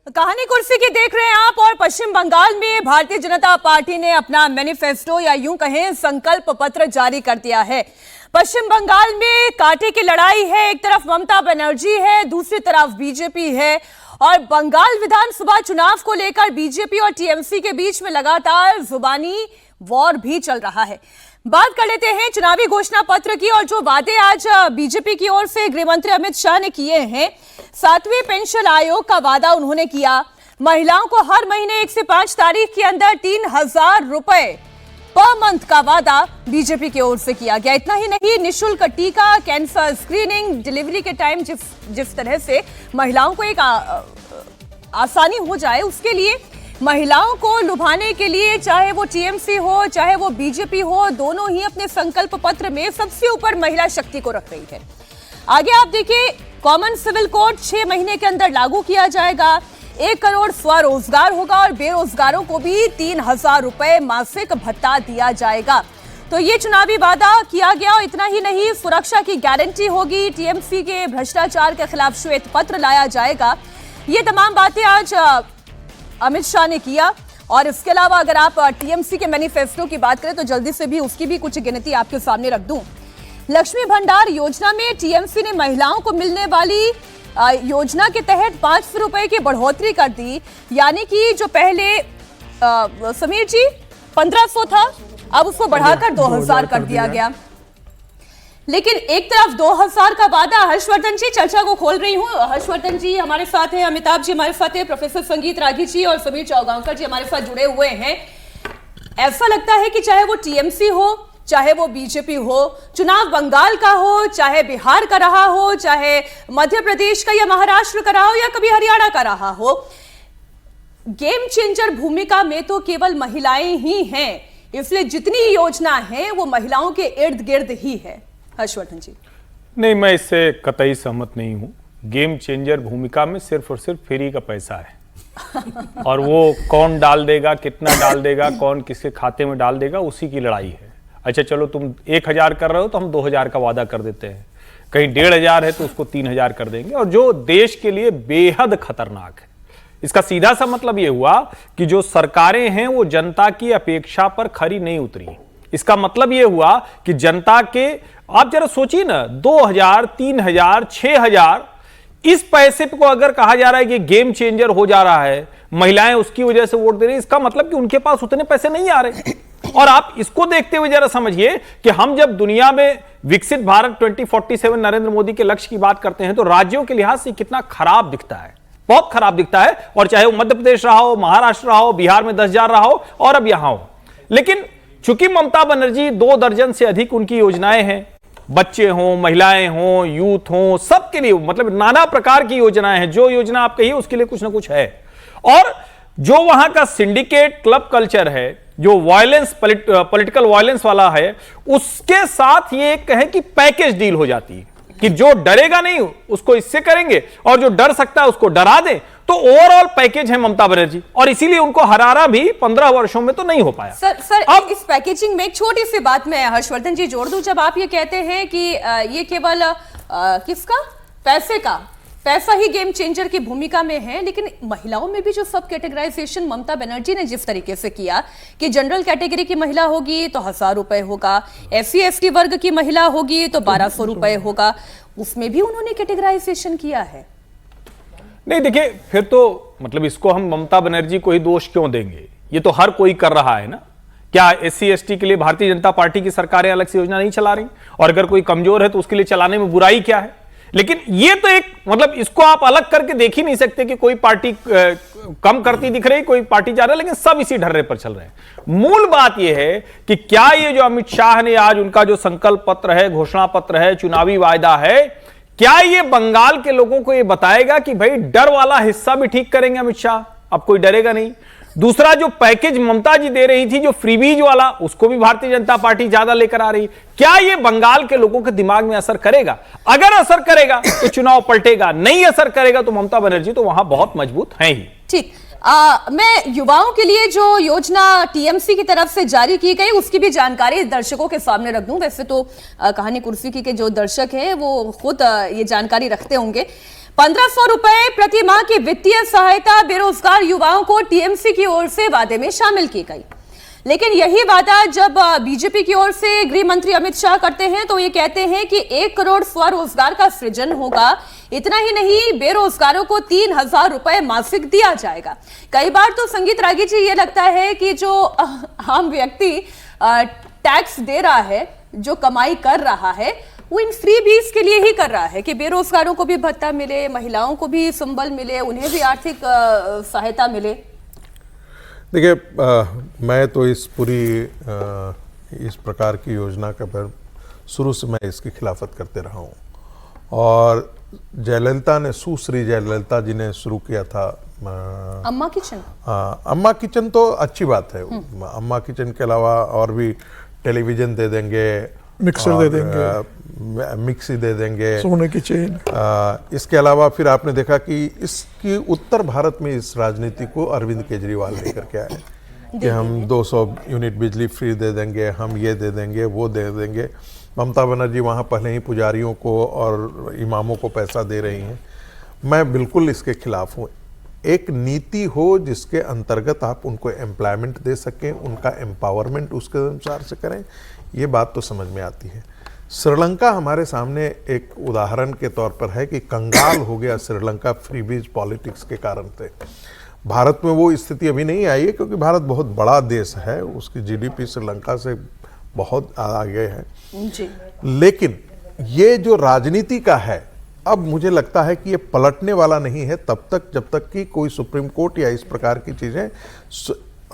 कहानी कुर्सी की देख रहे हैं आप। और पश्चिम बंगाल में भारतीय जनता पार्टी ने अपना मैनिफेस्टो या यूं कहें संकल्प पत्र जारी कर दिया है। पश्चिम बंगाल में कांटे की लड़ाई है। एक तरफ ममता बनर्जी है, दूसरी तरफ बीजेपी है। और बंगाल विधानसभा चुनाव को लेकर बीजेपी और टीएमसी के बीच में लगातार जुबानी वॉर भी चल रहा है। बात कर लेते हैं चुनावी घोषणा पत्र की। और जो वादे आज बीजेपी की ओर से गृहमंत्री अमित शाह ने किए हैं, 7वें पेंशन आयोग का वादा उन्होंने किया। महिलाओं को हर महीने 1 से 5 तारीख के अंदर 3,000 रुपए पर मंथ का वादा बीजेपी की ओर से किया गया। इतना ही नहीं, निःशुल्क टीका, कैंसर स्क्रीनिंग, डिलीवरी के टाइम जिस तरह से महिलाओं को एक आसानी हो जाए, उसके लिए महिलाओं को लुभाने के लिए चाहे वो टीएमसी हो चाहे वो बीजेपी हो, दोनों ही अपने संकल्प पत्र में सबसे ऊपर महिला शक्ति को रख रही है। आगे आप देखिए, कॉमन सिविल कोड 6 महीने के अंदर लागू किया जाएगा। 1 करोड़ स्वरोजगार होगा और बेरोजगारों को भी 3,000 रुपए मासिक भत्ता दिया जाएगा। तो ये चुनावी वादा किया गया। और इतना ही नहीं, सुरक्षा की गारंटी होगी, टीएमसी के भ्रष्टाचार के खिलाफ श्वेत पत्र लाया जाएगा। ये तमाम बातें आज अमित शाह ने किया। और इसके अलावा अगर आप टीएमसी के मैनिफेस्टो की बात करें तो जल्दी से भी उसकी भी कुछ गिनती आपके सामने रख दूं। लक्ष्मी भंडार योजना में टीएमसी ने महिलाओं को मिलने वाली योजना के तहत 500 रुपए की बढ़ोतरी कर दी। यानी कि जो पहले समीर जी 1500 था, अब उसको बढ़ाकर 2,000 कर दिया गया। लेकिन एक तरफ 2,000 का वादा, हर्षवर्धन जी चर्चा को खोल रही हूं। हर्षवर्धन जी हमारे साथ हैं, अमिताभ जी हमारे साथ हैं, प्रोफेसर संगीत रागी जी और समीर चौगांवकर जी हमारे साथ जुड़े हुए हैं। ऐसा लगता है कि चाहे वो टीएमसी हो चाहे वो बीजेपी हो, चुनाव बंगाल का हो चाहे बिहार का रहा हो, चाहे मध्य प्रदेश का या महाराष्ट्र का रहा हो या कभी हरियाणा का रहा हो, गेम चेंजर भूमिका में तो केवल महिलाएं ही हैं। इसलिए जितनी योजना है वो महिलाओं के इर्द गिर्द ही है। हर्षवर्धन जी। नहीं, मैं इससे कतई सहमत नहीं हूं। गेम चेंजर भूमिका में सिर्फ और सिर्फ फ्री का पैसा है और वो कौन डाल देगा, कितना डाल देगा, कौन किसके खाते में डाल देगा, उसी की लड़ाई है। अच्छा चलो, तुम 1,000 कर रहे हो तो हम 2,000 का वादा कर देते हैं, कहीं 1,500 है तो उसको 3,000 कर देंगे। और जो देश के लिए बेहद खतरनाक है, इसका सीधा सा मतलब यह हुआ कि जो सरकारें हैं वो जनता की अपेक्षा पर खरी नहीं उतरी। इसका मतलब यह हुआ कि जनता के, आप जरा सोचिए ना, 2,000, 3,000, 6,000, इस पैसे को अगर कहा जा रहा है कि गेम चेंजर हो जा रहा है, महिलाएं उसकी वजह से वोट दे रही, इसका मतलब कि उनके पास उतने पैसे नहीं आ रहे। और आप इसको देखते हुए जरा समझिए कि हम जब दुनिया में विकसित भारत 2047 नरेंद्र मोदी के लक्ष्य की बात करते हैं तो राज्यों के लिहाज से कितना खराब दिखता है, बहुत खराब दिखता है। और चाहे वो मध्य प्रदेश रहा हो, महाराष्ट्र रहा हो, बिहार में 10,000 रहा हो और अब यहां हो। लेकिन चूंकि ममता बनर्जी 2 दर्जन से अधिक उनकी योजनाएं हैं, बच्चे हों, महिलाएं हों, यूथ हों, सबके लिए मतलब नाना प्रकार की योजनाएं हैं। जो योजना आप कहिए उसके लिए कुछ ना कुछ है। और जो वहां का सिंडिकेट क्लब कल्चर है, जो वायलेंस, पॉलिटिकल वायलेंस वाला है, उसके साथ ये कहें कि पैकेज डील हो जाती है कि जो डरेगा नहीं उसको इससे करेंगे और जो डर सकता है उसको डरा दें। तो ओवरऑल पैकेज है ममता बनर्जी, और इसीलिए उनको हराना भी 15 वर्षों में तो नहीं हो पाया। सर अब इस पैकेजिंग में एक छोटी सी बात मैं हर्षवर्धन जी जोड़ दूं। जब आप ये कहते हैं कि ये केवल किसका पैसा ही गेम चेंजर की भूमिका में है, लेकिन महिलाओं में भी जो सब कैटेगराइजेशन ममता बनर्जी ने जिस तरीके से किया कि जनरल कैटेगरी की महिला होगी तो 1,000 रुपए होगा, SC/ST वर्ग की महिला होगी तो 1,200 रुपए होगा, उसमें भी उन्होंने कैटेगराइजेशन किया है। नहीं देखिए, फिर तो मतलब इसको हम ममता बनर्जी को ही दोष क्यों देंगे? ये तो हर कोई कर रहा है ना। क्या SC/ST के लिए भारतीय जनता पार्टी की सरकारें अलग से योजना नहीं चला रही? और अगर कोई कमजोर है तो उसके लिए चलाने में बुराई क्या है? लेकिन ये तो एक मतलब इसको आप अलग करके देख ही नहीं सकते कि कोई पार्टी कम करती दिख रही, कोई पार्टी जा रहा है, लेकिन सब इसी ढर्रे पर चल रहे हैं। मूल बात यह है कि क्या ये जो अमित शाह ने आज उनका जो संकल्प पत्र है, घोषणा पत्र है, चुनावी वायदा है, क्या ये बंगाल के लोगों को ये बताएगा कि भाई डर वाला हिस्सा भी ठीक करेंगे अमित शाह, अब कोई डरेगा नहीं। दूसरा, जो पैकेज ममता जी दे रही थी, जो फ्रीबीज वाला, उसको भी भारतीय जनता पार्टी ज्यादा लेकर आ रही, क्या ये बंगाल के लोगों के दिमाग में असर करेगा? अगर असर करेगा तो चुनाव पलटेगा, नहीं असर करेगा तो ममता बनर्जी तो वहां बहुत मजबूत है ही। ठीक, मैं युवाओं के लिए जो योजना टीएमसी की तरफ से जारी की गई उसकी भी जानकारी दर्शकों के सामने रख दूं। वैसे तो कहानी कुर्सी की के जो दर्शक हैं वो खुद ये जानकारी रखते होंगे, 1500 रुपए प्रति माह की वित्तीय सहायता बेरोजगार युवाओं को टीएमसी की ओर से वादे में शामिल की गई। लेकिन यही वादा जब बीजेपी की ओर से गृह मंत्री अमित शाह करते हैं तो ये कहते हैं कि 1 करोड़ स्वरोजगार का सृजन होगा। इतना ही नहीं, बेरोजगारों को 3000 रुपए मासिक दिया जाएगा। कई बार तो संगीत रागी जी, ये लगता है कि जो आम व्यक्ति टैक्स दे रहा है, जो कमाई कर रहा है, वो इन फ्री बीज के लिए ही कर रहा है कि बेरोजगारों को भी भत्ता मिले, महिलाओं को भी संबल मिले, उन्हें भी आर्थिक सहायता मिले। देखिए, मैं तो इस पूरी इस प्रकार की योजना का शुरू से मैं इसकी खिलाफत करते रहा हूँ। और जयललिता ने, सुश्री जयललिता जी ने शुरू किया था अम्मा किचन। अम्मा किचन तो अच्छी बात है। अम्मा किचन के अलावा और भी टेलीविजन दे देंगे, मिक्सर दे देंगे, मिक्सी दे देंगे, सोने की चेन। इसके अलावा फिर आपने देखा कि इसकी उत्तर भारत में इस राजनीति को अरविंद केजरीवाल लेकर के आए कि हम 200 यूनिट बिजली फ्री दे देंगे, हम ये दे देंगे, वो दे देंगे। ममता बनर्जी वहाँ पहले ही पुजारियों को और इमामों को पैसा दे रही हैं। मैं बिल्कुल इसके खिलाफ हूँ। एक नीति हो जिसके अंतर्गत आप उनको एम्प्लॉयमेंट दे सकें, उनका एम्पावरमेंट उसके अनुसार से करें, ये बात तो समझ में आती है। श्रीलंका हमारे सामने एक उदाहरण के तौर पर है कि कंगाल हो गया श्रीलंका फ्रीबीज पॉलिटिक्स के कारण से। भारत में वो स्थिति अभी नहीं आई है क्योंकि भारत बहुत बड़ा देश है, उसकी जीडीपी श्रीलंका से बहुत आगे है जी। लेकिन ये जो राजनीति का है, अब मुझे लगता है कि ये पलटने वाला नहीं है तब तक जब तक कि कोई सुप्रीम कोर्ट या इस प्रकार की चीजें,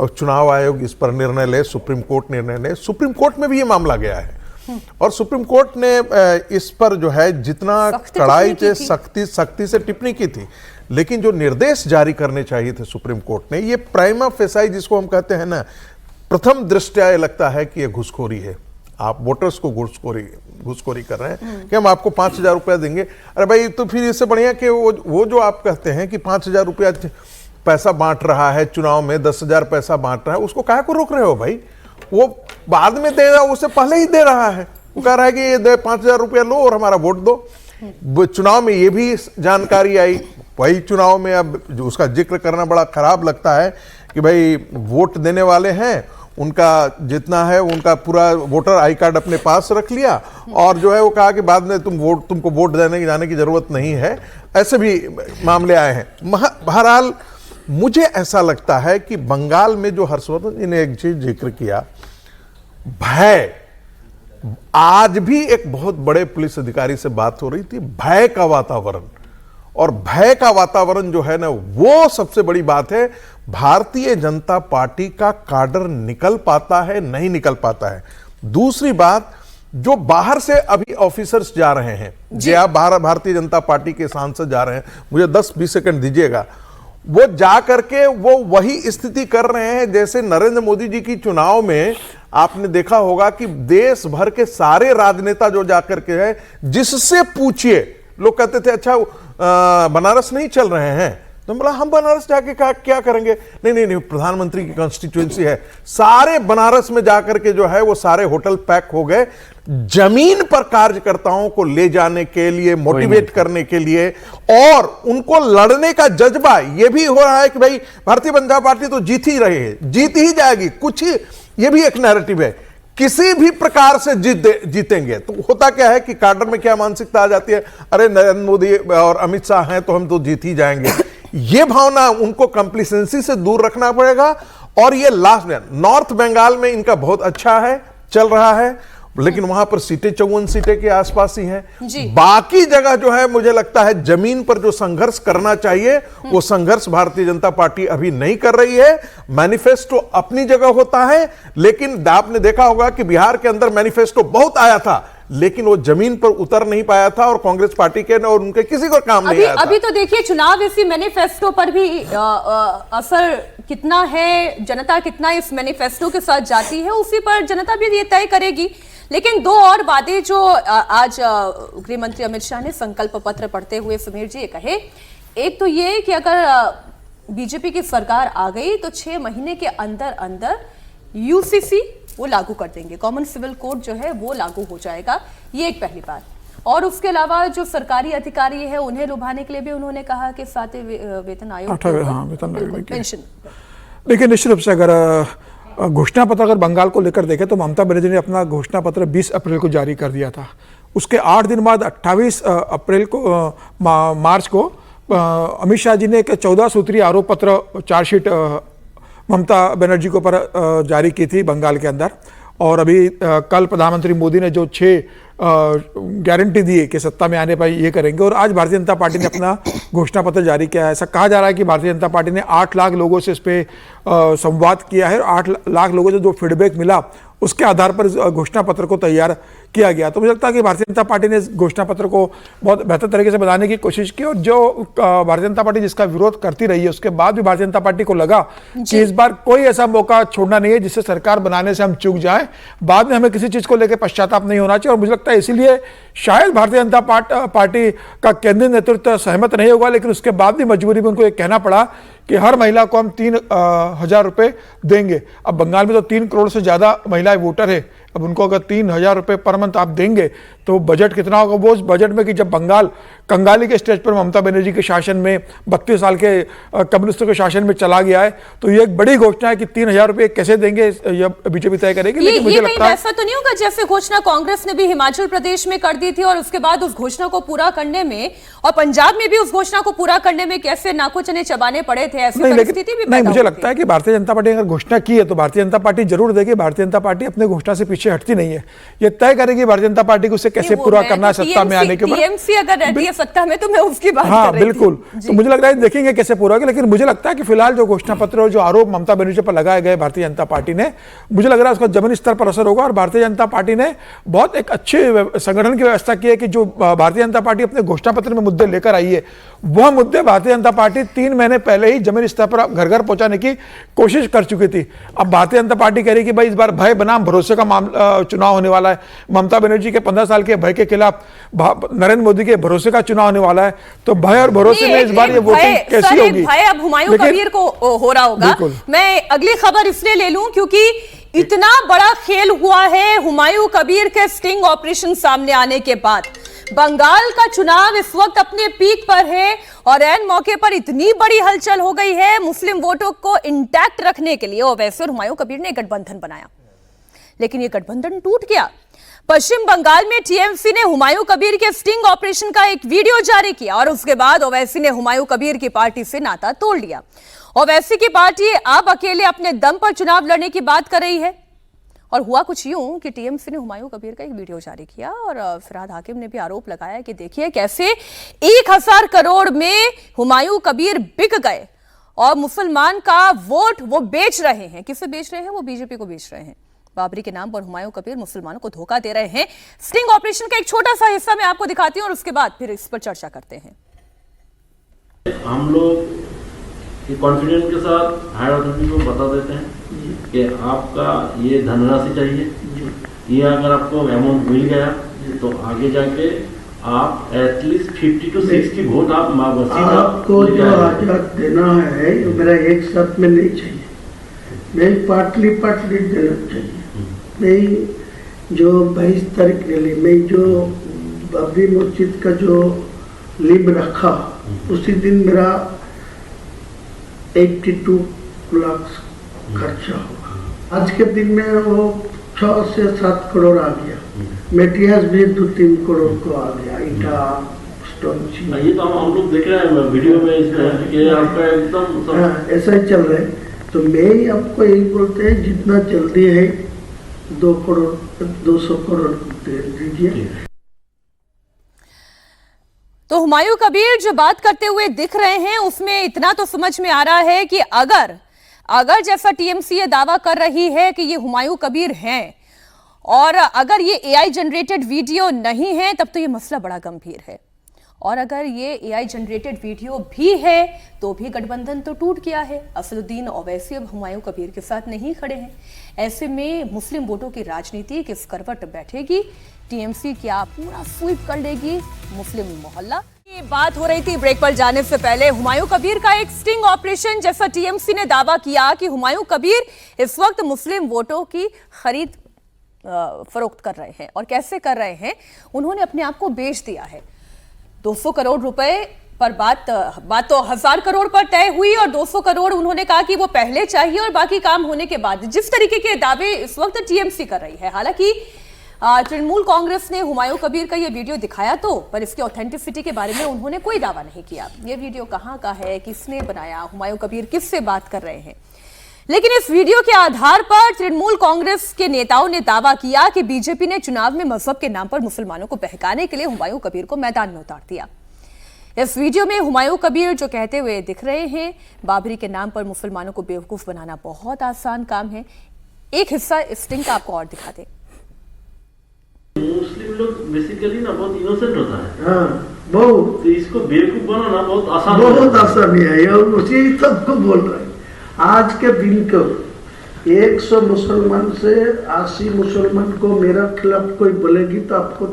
चुनाव आयोग इस पर निर्णय ले, सुप्रीम कोर्ट निर्णय ले। सुप्रीम कोर्ट में भी ये मामला गया है और सुप्रीम कोर्ट ने इस पर जो है जितना कड़ाई से सख्ती से टिप्पणी की थी, लेकिन जो निर्देश जारी करने चाहिए थे सुप्रीम कोर्ट ने, ये प्राइमा फेसाई जिसको हम कहते हैं ना, प्रथम दृष्टया ये लगता है कि ये घुसखोरी है। आप वोटर्स को घुसखोरी कर रहे हैं कि हम आपको 5000 रुपया देंगे। अरे भाई, तो फिर इससे बढ़िया कि वो जो आप कहते हैं कि 5000 रुपया पैसा बांट रहा है चुनाव में, 10,000 पैसा बांट रहा है, उसको काहे को रोक रहे हो भाई? वो बाद में दे रहा, उससे पहले ही दे रहा है। वो कह रहा है कि ये 5000 रुपया लो और हमारा वोट दो। चुनाव में ये भी जानकारी आई, वही चुनाव में अब जो उसका जिक्र करना बड़ा खराब लगता है कि भाई वोट देने वाले हैं, उनका जितना है उनका पूरा वोटर आई कार्ड अपने पास रख लिया और जो है वो कहा कि बाद में तुमको वोट देने की जाने की जरूरत नहीं है। ऐसे भी मामले आए हैं। बहरहाल मुझे ऐसा लगता है कि बंगाल में जो हर्षवर्धन जी ने एक चीज जिक्र किया, भय, आज भी एक बहुत बड़े पुलिस अधिकारी से बात हो रही थी, भय का वातावरण, और भय का वातावरण जो है ना, वो सबसे बड़ी बात है। भारतीय जनता पार्टी का काडर निकल पाता है, नहीं निकल पाता है। दूसरी बात, जो बाहर से अभी ऑफिसर्स जा रहे हैं, जे आप भारतीय जनता पार्टी के सांसद जा रहे हैं, मुझे 10-20 सेकंड दीजिएगा, वो जा करके वो वही स्थिति कर रहे हैं जैसे नरेंद्र मोदी जी की चुनाव में आपने देखा होगा कि देश भर के सारे राजनेता जो जाकर के है, जिससे पूछिए, लोग कहते थे अच्छा बनारस नहीं चल रहे हैं, तो बोला हम बनारस जाके क्या करेंगे? नहीं, प्रधानमंत्री की कॉन्स्टिट्यूएंसी है। सारे बनारस में जाकर के जो है वो सारे होटल पैक हो गए, जमीन पर कार्यकर्ताओं को ले जाने के लिए, मोटिवेट करने के लिए, और उनको लड़ने का जज्बा ये भी हो रहा है कि भाई भारतीय जनता पार्टी तो जीत ही रही है, जीत ही जाएगी, कुछ ही, ये भी एक नैरेटिव है, किसी भी प्रकार से जीतेंगे। तो होता क्या है कि काडर में क्या मानसिकता आ जाती है, अरे नरेंद्र मोदी और अमित शाह हैं तो हम तो जीत ही जाएंगे। ये भावना उनको कंप्लीसेंसी से दूर रखना पड़ेगा। और ये लास्ट में नॉर्थ बंगाल में इनका बहुत अच्छा है, चल रहा है, लेकिन वहां पर सीटें 54 सीटें के आसपास ही हैं। बाकी जगह जो है मुझे लगता है जमीन पर जो संघर्ष करना चाहिए वो संघर्ष भारतीय जनता पार्टी अभी नहीं कर रही है। मैनिफेस्टो अपनी जगह होता है, लेकिन आपने देखा होगा कि बिहार के अंदर मैनिफेस्टो बहुत आया था, लेकिन वो जमीन पर उतर नहीं पाया था और कांग्रेस पार्टी के और उनके किसी को काम नहीं आया था। अभी तो देखिए चुनाव इसी मैनिफेस्टो पर भी असर कितना है, जनता कितना इस मैनिफेस्टो के साथ जाती है, उसी पर जनता भी ये तय करेगी। लेकिन दो और बातें जो आज गृह मंत्री अमित शाह ने संकल्प पत्र पढ़ते हुए समीर जी ये कहे, एक तो ये कि अगर बीजेपी की सरकार आ गई तो 6 महीने के अंदर अंदर यूसीसी वो लागू कर देंगे, कॉमन सिविल कोड जो है वो लागू हो जाएगा, ये एक पहली बात। और उसके अलावा जो सरकारी अधिकारी है उन्हें लुभाने के लिए भी उन्होंने कहा कि 7वें वेतन आयोग, 8वें, हाँ, वेतन आयोग की पेंशन। देखिए, निश्चित रूप से अगर घोषणा पत्र अगर बंगाल को लेकर देखें तो ममता बनर्जी ने अपना घोषणा पत्र 20 अप्रैल को जारी कर दिया था। उसके 8 दिन बाद 28 अप्रैल को मार्च को अमित शाह जी ने एक 14 सूत्रीय आरोप पत्र चार्जशीट ममता बनर्जी के ऊपर जारी की थी बंगाल के अंदर। और अभी कल प्रधानमंत्री मोदी ने जो 6 गारंटी दी है कि सत्ता में आने पर ये करेंगे, और आज भारतीय जनता पार्टी ने अपना घोषणा पत्र जारी किया है। ऐसा कहा जा रहा है कि भारतीय जनता पार्टी ने 8 लाख लोगों से इस पे संवाद किया है, और 8 लाख लोगों से जो फीडबैक मिला उसके आधार पर घोषणा पत्र को तैयार किया गया। तो मुझे लगता है कि भारतीय जनता पार्टी ने घोषणा पत्र को बहुत बेहतर तरीके से बनाने की कोशिश की, और जो भारतीय जनता पार्टी जिसका विरोध करती रही है उसके बाद भी भारतीय जनता पार्टी को लगा कि इस बार कोई ऐसा मौका छोड़ना नहीं है जिससे सरकार बनाने से हम चूक जाएं, बाद में हमें किसी चीज को लेकर पश्चाताप नहीं होना चाहिए। और मुझे लगता है इसीलिए शायद भारतीय जनता पार्टी का केंद्रीय नेतृत्व सहमत नहीं होगा, लेकिन उसके बाद भी मजबूरी में उनको ये कहना पड़ा कि हर महिला को हम 3,000 रुपये देंगे। अब बंगाल में तो 3 करोड़ से ज़्यादा महिलाएं वोटर है, अब उनको अगर 3,000 रुपये पर मंथ आप देंगे तो बजट कितना होगा वो उस बजट में कि जब बंगाल कंगाली के स्टेज पर ममता बनर्जी के शासन में 32 साल के कम्युनिस्टों के शासन में चला गया है। तो ये एक बड़ी घोषणा है कि 3,000 रुपये कैसे देंगे यह बीजेपी तय करेगी। लेकिन मुझे लगता है ऐसा तो नहीं होगा जैसे घोषणा कांग्रेस ने भी हिमाचल प्रदेश में कर दी थी और उसके बाद उस घोषणा को पूरा करने में, और पंजाब में भी उस घोषणा को पूरा करने में कैसे नाको चने चबाने पड़े थे, ऐसी परिस्थिति भी नहीं, मुझे लगता है कि भारतीय जनता पार्टी अगर घोषणा की है तो भारतीय जनता पार्टी जरूर देगी। भारतीय जनता पार्टी अपने घोषणा से पीछे हटती नहीं है, ये तय करेगी भारतीय जनता पार्टी को उसे कैसे पूरा करना है सत्ता में आने के बाद। टीएमसी अगर रहती है सत्ता में तो मैं उसकी बात हाँ कर रही बिल्कुल, तो मुझे लग रहा है देखेंगे कैसे पूरा होगा। लेकिन मुझे लगता है कि फिलहाल जो घोषणा पत्र और जो आरोप ममता बनर्जी पर लगाए गए भारतीय जनता पार्टी ने, मुझे लग रहा है उसका जमीनी स्तर पर असर होगा। और भारतीय जनता पार्टी ने बहुत एक अच्छे संगठन की व्यवस्था की है कि जो भारतीय जनता पार्टी अपने घोषणा पत्र में मुद्दे लेकर आई है वह मुद्दे भारतीय जनता पार्टी 3 महीने पहले ही जमीनी स्तर पर घर घर पहुंचाने की कोशिश कर चुकी थी। अब भारतीय जनता पार्टी कह रही कि भाई इस बार भय बनाम भरोसे का मामला चुनाव होने वाला है। ममता बनर्जी के 15 साल के भय के खिलाफ नरेंद्र मोदी के भरोसे का चुनाव होने वाला है। तो भय और भरोसे में इस बार ये वोटिंग कैसी होगी? भय अब हुमायूं कबीर को हो रहा होगा। मैं अगली खबर इसलिए ले लूं क्योंकि इतना बड़ा खेल हुआ है हुमायूं कबीर के स्टिंग ऑपरेशन सामने आने के बाद। बंगाल का चुनाव इस वक्त अपने पीक पर है और ऐन मौके पर इतनी बड़ी हलचल हो गई है मुस्लिम वोटों को इंटैक्ट रखने के लिए। और वैसे हुमायूं कबीर ने गठबंधन बनाया, लेकिन यह गठबंधन टूट गया। पश्चिम बंगाल में टीएमसी ने हुमायूं कबीर के स्टिंग ऑपरेशन का एक वीडियो जारी किया और उसके बाद ओवैसी ने हुमायूं कबीर की पार्टी से नाता तोड़ लिया। ओवैसी की पार्टी अब अकेले अपने दम पर चुनाव लड़ने की बात कर रही है। और हुआ कुछ यूं कि टीएमसी ने हुमायूं कबीर का एक वीडियो जारी किया और फिरहाद हाकिम ने भी आरोप लगाया कि देखिए कैसे 1000 करोड़ में हुमायूं कबीर बिक गए और मुसलमान का वोट वो बेच रहे हैं। किसे बेच रहे हैं? वो बीजेपी को बेच रहे हैं। बाबरी के नाम पर हुमायूं कबीर मुसलमानों को धोखा दे रहे हैं। स्टिंग ऑपरेशन का एक छोटा सा हिस्सा मैं आपको दिखाती हूं और उसके बाद फिर इस पर चर्चा करते हैं। हम लोग कॉन्फिडेंस के साथ हायर अथॉरिटी को बता देते हैं कि आपका ये धनराशि चाहिए, ये अगर आपको अमाउंट मिल गया तो आगे जाके आप एटलीस्ट 50 to 60 वोट आप आपको जो आजाद देना है मेरा एक साथ में नहीं चाहिए, मैं पार्टली देना चाहिए। मैं जो 22 तारीख रैली में जो बाबरी मस्जिद का जो लिब रखा उसी दिन मेरा 82 लाख खर्चा होगा। आज के दिन में वो 6 से 7 करोड़ आ गया। मेटेरियल्स भी 2-3 करोड़ को आ गया। ईटा स्टोन ये तो हम लोग देख रहे हैं वीडियो में इसमें कि आपका एकदम ऐसा ही चल रहा है। तो मैं आपको यही बोलते हैं जितना जल्दी है 2 करोड़ 200 करोड़ दे दीजिए। तो हुमायूं कबीर जो बात करते हुए दिख रहे हैं उसमें इतना तो समझ में आ रहा है कि अगर जैसा टीएमसी ये दावा कर रही है कि ये हुमायूं कबीर हैं और अगर ये एआई जनरेटेड वीडियो नहीं है तब तो ये मसला बड़ा गंभीर है। और अगर ये एआई जनरेटेड वीडियो भी है तो भी गठबंधन तो टूट गया है। असदुद्दीन ओवैसी अब हुमायूं कबीर के साथ नहीं खड़े हैं। ऐसे में मुस्लिम वोटों की राजनीति किस करवट बैठेगी? टीएमसी क्या पूरा स्वीप कर लेगी मुस्लिम मोहल्ला? ये बात हो रही थी ब्रेक पर जाने से पहले हुमायूं कबीर का एक स्टिंग ऑपरेशन, जैसा टीएमसी ने दावा किया कि हुमायूं कबीर इस वक्त मुस्लिम वोटों की खरीद फरोख्त कर रहे हैं और कैसे कर रहे हैं। उन्होंने अपने आप को बेच दिया है। 200 करोड़ रुपए पर बात तो 1000 करोड़ पर तय हुई और 200 करोड़ उन्होंने कहा कि वो पहले चाहिए और बाकी काम होने के बाद। जिस तरीके के दावे इस वक्त टीएमसी कर रही है, हालांकि तृणमूल कांग्रेस ने हुमायूं कबीर का ये वीडियो दिखाया तो, पर इसकी ऑथेंटिसिटी के बारे में उन्होंने कोई दावा नहीं किया। ये वीडियो कहाँ का है, किसने बनाया, हुमायूं कबीर किससे बात कर रहे हैं। लेकिन इस वीडियो के आधार पर तृणमूल कांग्रेस के नेताओं ने दावा किया कि बीजेपी ने चुनाव में मजहब के नाम पर मुसलमानों को बहकाने के लिए हुमायूं कबीर को मैदान में उतार दिया। इस वीडियो में हुमायूं कबीर जो कहते हुए दिख रहे हैं, बाबरी के नाम पर मुसलमानों को बेवकूफ बनाना बहुत आसान काम है। एक हिस्सा इस स्टिंग का आपको और दिखा दे। मुस्लिम लोग बेसिकली ना बहुत इनोसेंट होता है। हाँ, बहुत तो इसको बेवकूफ बनाना बहुत आसान बहुत आसान है और उसी सबको बोल रहे हैं। आज के दिन को 100 मुसलमान से 80 मुसलमान को मेरा खिलाफ कोई बोलेगी तो आपको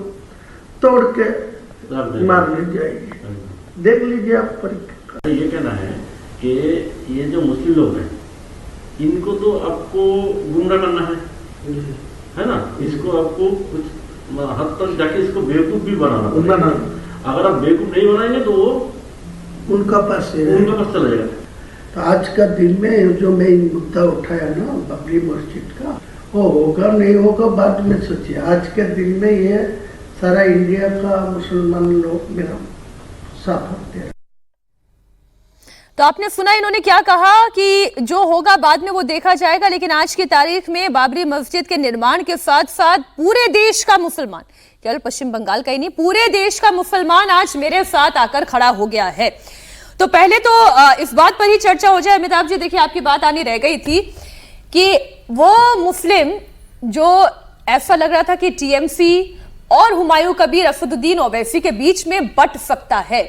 तोड़ के मारने जाएगी। देख लीजिए आप परीक्षा। ये कहना है कि ये जो मुस्लिम लोग हैं इनको तो आपको गुमराह करना है ना। इसको आपको कुछ हद तक जाके इसको बेवकूफ भी बनाना पड़ेगा। अगर आप बेवकूफ नहीं बनाएंगे तो वो उनका पास चला जाएगा। तो आज का दिन में जो मैं मुद्दा उठाया ना बाबरी मस्जिद का, वो होगा नहीं होगा बाद में सोचिए। आज के दिन में ये सारा इंडिया का मुसलमान लोग मेरा साथ होते हैं। तो आपने सुना इन्होंने क्या कहा कि जो होगा बाद में वो देखा जाएगा। लेकिन आज की तारीख में बाबरी मस्जिद के निर्माण के साथ साथ पूरे देश का मुसलमान, केवल पश्चिम बंगाल का ही नहीं, पूरे देश का मुसलमान आज मेरे साथ आकर खड़ा हो गया है। तो पहले तो इस बात पर ही चर्चा हो जाए। अमिताभ जी, देखिए आपकी बात आनी रह गई थी कि वो मुस्लिम जो ऐसा लग रहा था कि टीएमसी और हुमायूं कबीर, असदुद्दीन ओवैसी के बीच में बट सकता है।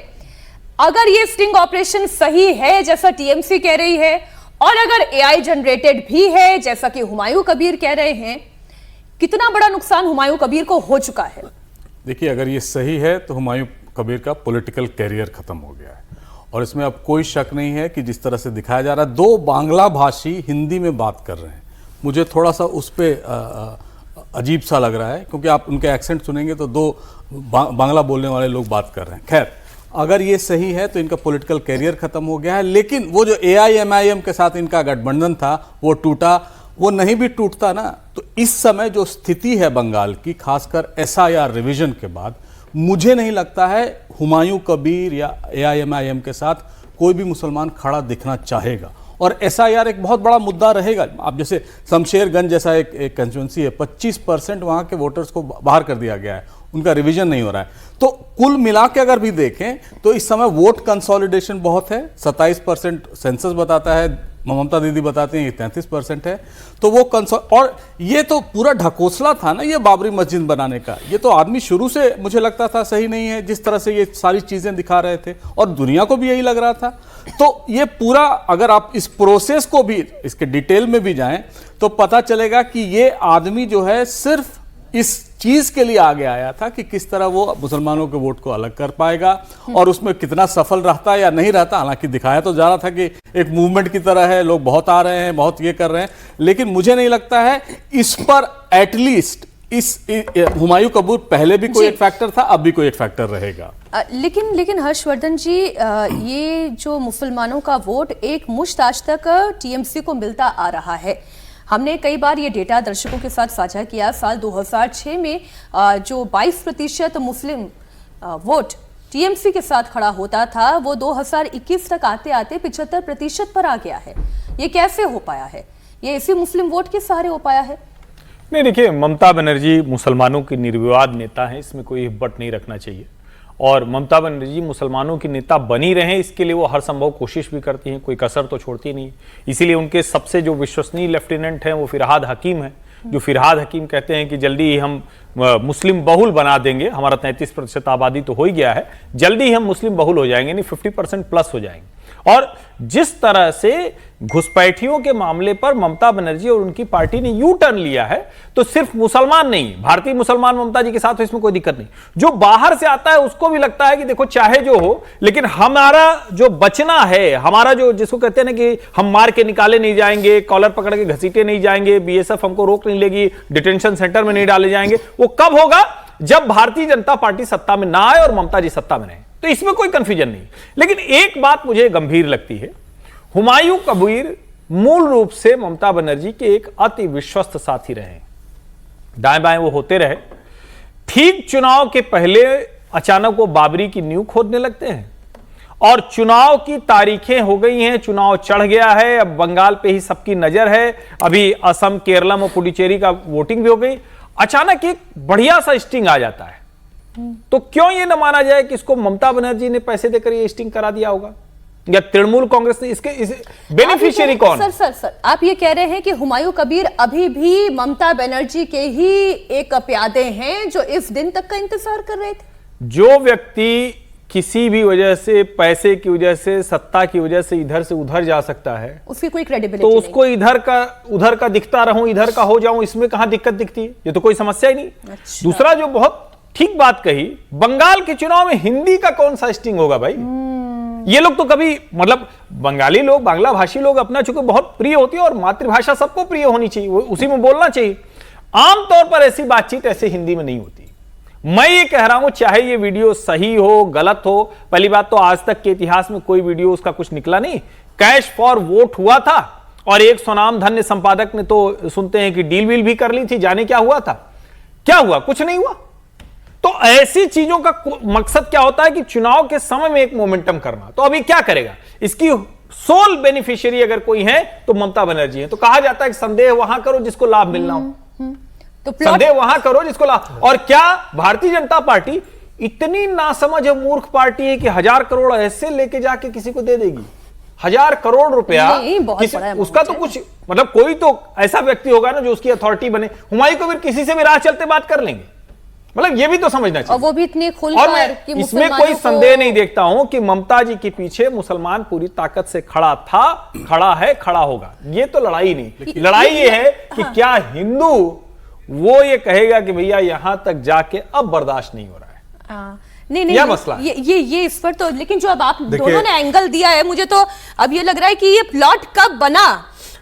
अगर ये स्टिंग ऑपरेशन सही है जैसा टीएमसी कह रही है और अगर एआई जनरेटेड भी है जैसा कि हुमायूं कबीर कह रहे हैं, कितना बड़ा नुकसान हुमायूं कबीर को हो चुका है? देखिए, अगर ये सही है तो हुमायूं कबीर का पॉलिटिकल कैरियर खत्म हो गया है और इसमें अब कोई शक नहीं है कि जिस तरह से दिखाया जा रहा है, 2 बांग्ला भाषी हिंदी में बात कर रहे हैं। मुझे थोड़ा सा उस पर अजीब सा लग रहा है क्योंकि आप उनके एक्सेंट सुनेंगे तो 2 बांग्ला बोलने वाले लोग बात कर रहे हैं। खैर, अगर ये सही है तो इनका पॉलिटिकल कैरियर खत्म हो गया है। लेकिन वो जो AIMIM के साथ इनका गठबंधन था वो टूटा। वो नहीं भी टूटता ना तो इस समय जो स्थिति है बंगाल की, खासकर SIR रिवीजन के बाद, मुझे नहीं लगता है हुमायूं कबीर या AIMIM के साथ कोई भी मुसलमान खड़ा दिखना चाहेगा। और SIR एक बहुत बड़ा मुद्दा रहेगा। आप जैसे शमशेरगंज जैसा एक कंस्टिट्यूंसी है, 25% वहाँ के वोटर्स को बाहर कर दिया गया है, उनका रिवीजन नहीं हो रहा है। तो कुल मिला के अगर भी देखें तो इस समय वोट कंसोलिडेशन बहुत है। 27% सेंसस बताता है, ममता दीदी बताते हैं ये 33% है। तो वो और ये तो पूरा ढकोसला था ना ये बाबरी मस्जिद बनाने का। ये तो आदमी शुरू से मुझे लगता था सही नहीं है जिस तरह से ये सारी चीजें दिखा रहे थे और दुनिया को भी यही लग रहा था। तो ये पूरा अगर आप इस प्रोसेस को भी, इसके डिटेल में भी जाएं तो पता चलेगा कि ये आदमी जो है सिर्फ इस चीज के लिए आगे आया था कि किस तरह वो मुसलमानों के वोट को अलग कर पाएगा और उसमें कितना सफल रहता है या नहीं रहता। हालांकि दिखाया तो जा रहा था कि एक मूवमेंट की तरह है, लोग बहुत आ रहे हैं, बहुत ये कर रहे हैं, लेकिन मुझे नहीं लगता है इस पर एटलीस्ट हुमायूं कबीर पहले भी कोई एक फैक्टर था, अब भी कोई एक फैक्टर रहेगा। लेकिन हर्षवर्धन जी, ये जो मुसलमानों का वोट एक मुश्त आज तक टीएमसी को मिलता आ रहा है। हमने कई बार ये डेटा दर्शकों के साथ साझा किया। साल 2006 में जो 22% मुस्लिम वोट टीएमसी के साथ खड़ा होता था, वो 2021 तक आते आते 75% पर आ गया है। ये कैसे हो पाया है? ये इसी मुस्लिम वोट के सहारे हो पाया है? नहीं, देखिए, ममता बनर्जी मुसलमानों की निर्विवाद नेता हैं, इसमें कोई बट नहीं रखना चाहिए। और ममता बनर्जी मुसलमानों की नेता बनी रहे, इसके लिए वो हर संभव कोशिश भी करती हैं, कोई कसर तो छोड़ती नहीं। इसीलिए उनके सबसे जो विश्वसनीय लेफ्टिनेंट हैं वो फिरहाद हकीम हैं, जो फिरहाद हकीम कहते हैं कि जल्दी ही हम मुस्लिम बहुल बना देंगे। हमारा 33% आबादी तो हो ही गया है, जल्दी ही हम मुस्लिम बहुल हो जाएंगे, नहीं 50% प्लस हो जाएंगे। और जिस तरह से घुसपैठियों के मामले पर ममता बनर्जी और उनकी पार्टी ने यू टर्न लिया है, तो सिर्फ मुसलमान नहीं, भारतीय मुसलमान ममता जी के साथ, तो इसमें कोई दिक्कत नहीं, जो बाहर से आता है उसको भी लगता है कि देखो चाहे जो हो, लेकिन हमारा जो बचना है, हमारा जो जिसको कहते हैं ना कि हम मार के निकाले नहीं जाएंगे, कॉलर पकड़ के घसीटे नहीं जाएंगे, बीएसएफ हमको रोक नहीं लेगी, डिटेंशन सेंटर में नहीं डाले जाएंगे, वो कब होगा? जब भारतीय जनता पार्टी सत्ता में ना आए और ममता जी सत्ता में रहे। तो इसमें कोई कंफ्यूजन नहीं। लेकिन एक बात मुझे गंभीर लगती है, हुमायूं कबीर मूल रूप से ममता बनर्जी के एक अति विश्वस्त साथी रहे, दाएं बाएं वो होते रहे। ठीक चुनाव के पहले अचानक वो बाबरी की नींव खोदने लगते हैं और चुनाव की तारीखें हो गई हैं, चुनाव चढ़ गया है, अब बंगाल पे ही सबकी नजर है, अभी असम, केरलम और पुडुचेरी का वोटिंग भी हो गई। अचानक एक बढ़िया सा स्टिंग आ जाता है, तो क्यों ये न माना जाए कि इसको ममता बनर्जी ने पैसे देकर ये स्टिंग करा दिया होगा, या तृणमूल कांग्रेस ने? इसके बेनिफिशियरी कौन? सर आप ये कह रहे हैं कि हुमायूं कबीर अभी भी ममता बनर्जी के ही एक प्यादे हैं जो इस दिन तक का इंतजार कर रहे थे? जो व्यक्ति किसी भी वजह से, पैसे की वजह से, सत्ता की वजह से इधर से उधर जा सकता है, उसकी कोई क्रेडिबिलिटी तो उसको उधर का दिखता रहूं, इधर का हो जाऊं, इसमें कहां दिक्कत दिखती है? ये तो कोई समस्या ही नहीं। अच्छा। दूसरा जो बहुत ठीक बात कही, बंगाल के चुनाव में हिंदी का कौन सा स्टिंग होगा भाई? ये लोग तो कभी, मतलब बंगाली लोग, बांग्ला भाषी लोग अपना चूंकि बहुत प्रिय होती है और मातृभाषा सबको प्रिय होनी चाहिए, उसी में बोलना चाहिए। आमतौर पर ऐसी बातचीत ऐसे हिंदी में नहीं होती। मैं ये कह रहा हूं, चाहे ये वीडियो सही हो गलत हो, पहली बात तो आज तक के इतिहास में कोई वीडियो उसका कुछ निकला नहीं। कैश फॉर वोट हुआ था और एक स्वनाम धन्य संपादक ने तो सुनते हैं कि डील वील भी कर ली थी, जाने क्या हुआ था? क्या हुआ? कुछ नहीं हुआ। तो ऐसी चीजों का मकसद क्या होता है कि चुनाव के समय में एक मोमेंटम करना। तो अभी क्या करेगा? इसकी सोल बेनिफिशियरी अगर कोई है तो ममता बनर्जी है। तो कहा जाता है कि संदेह वहां करो जिसको लाभ मिलना हो, तो संदेह वहां करो जिसको लाभ। और क्या भारतीय जनता पार्टी इतनी नासमझ और मूर्ख पार्टी है कि 1000 करोड़ ऐसे लेके जाके किसी को दे देगी? 1000 करोड़ रुपया उसका तो कुछ, मतलब कोई तो ऐसा व्यक्ति होगा ना जो उसकी अथॉरिटी बने। हुमायूं कबीर किसी से भी राह चलते बात कर लेंगे, मतलब ये भी तो समझना चाहिए। और वो भी इतने खुलकर, और मैं इसमें कोई संदेह नहीं देखता हूं कि ममता जी के पीछे मुसलमान पूरी ताकत से खड़ा था, खड़ा है, खड़ा होगा। ये तो लड़ाई नहीं, लड़ाई ये है कि क्या हिंदू वो ये कहेगा कि भैया यहां तक जाके अब बर्दाश्त नहीं हो रहा है। नहीं यह मसला ये इस पर तो, लेकिन जो अब आप दोनों ने एंगल दिया है, मुझे तो अब ये लग रहा है कि ये प्लॉट कब बना,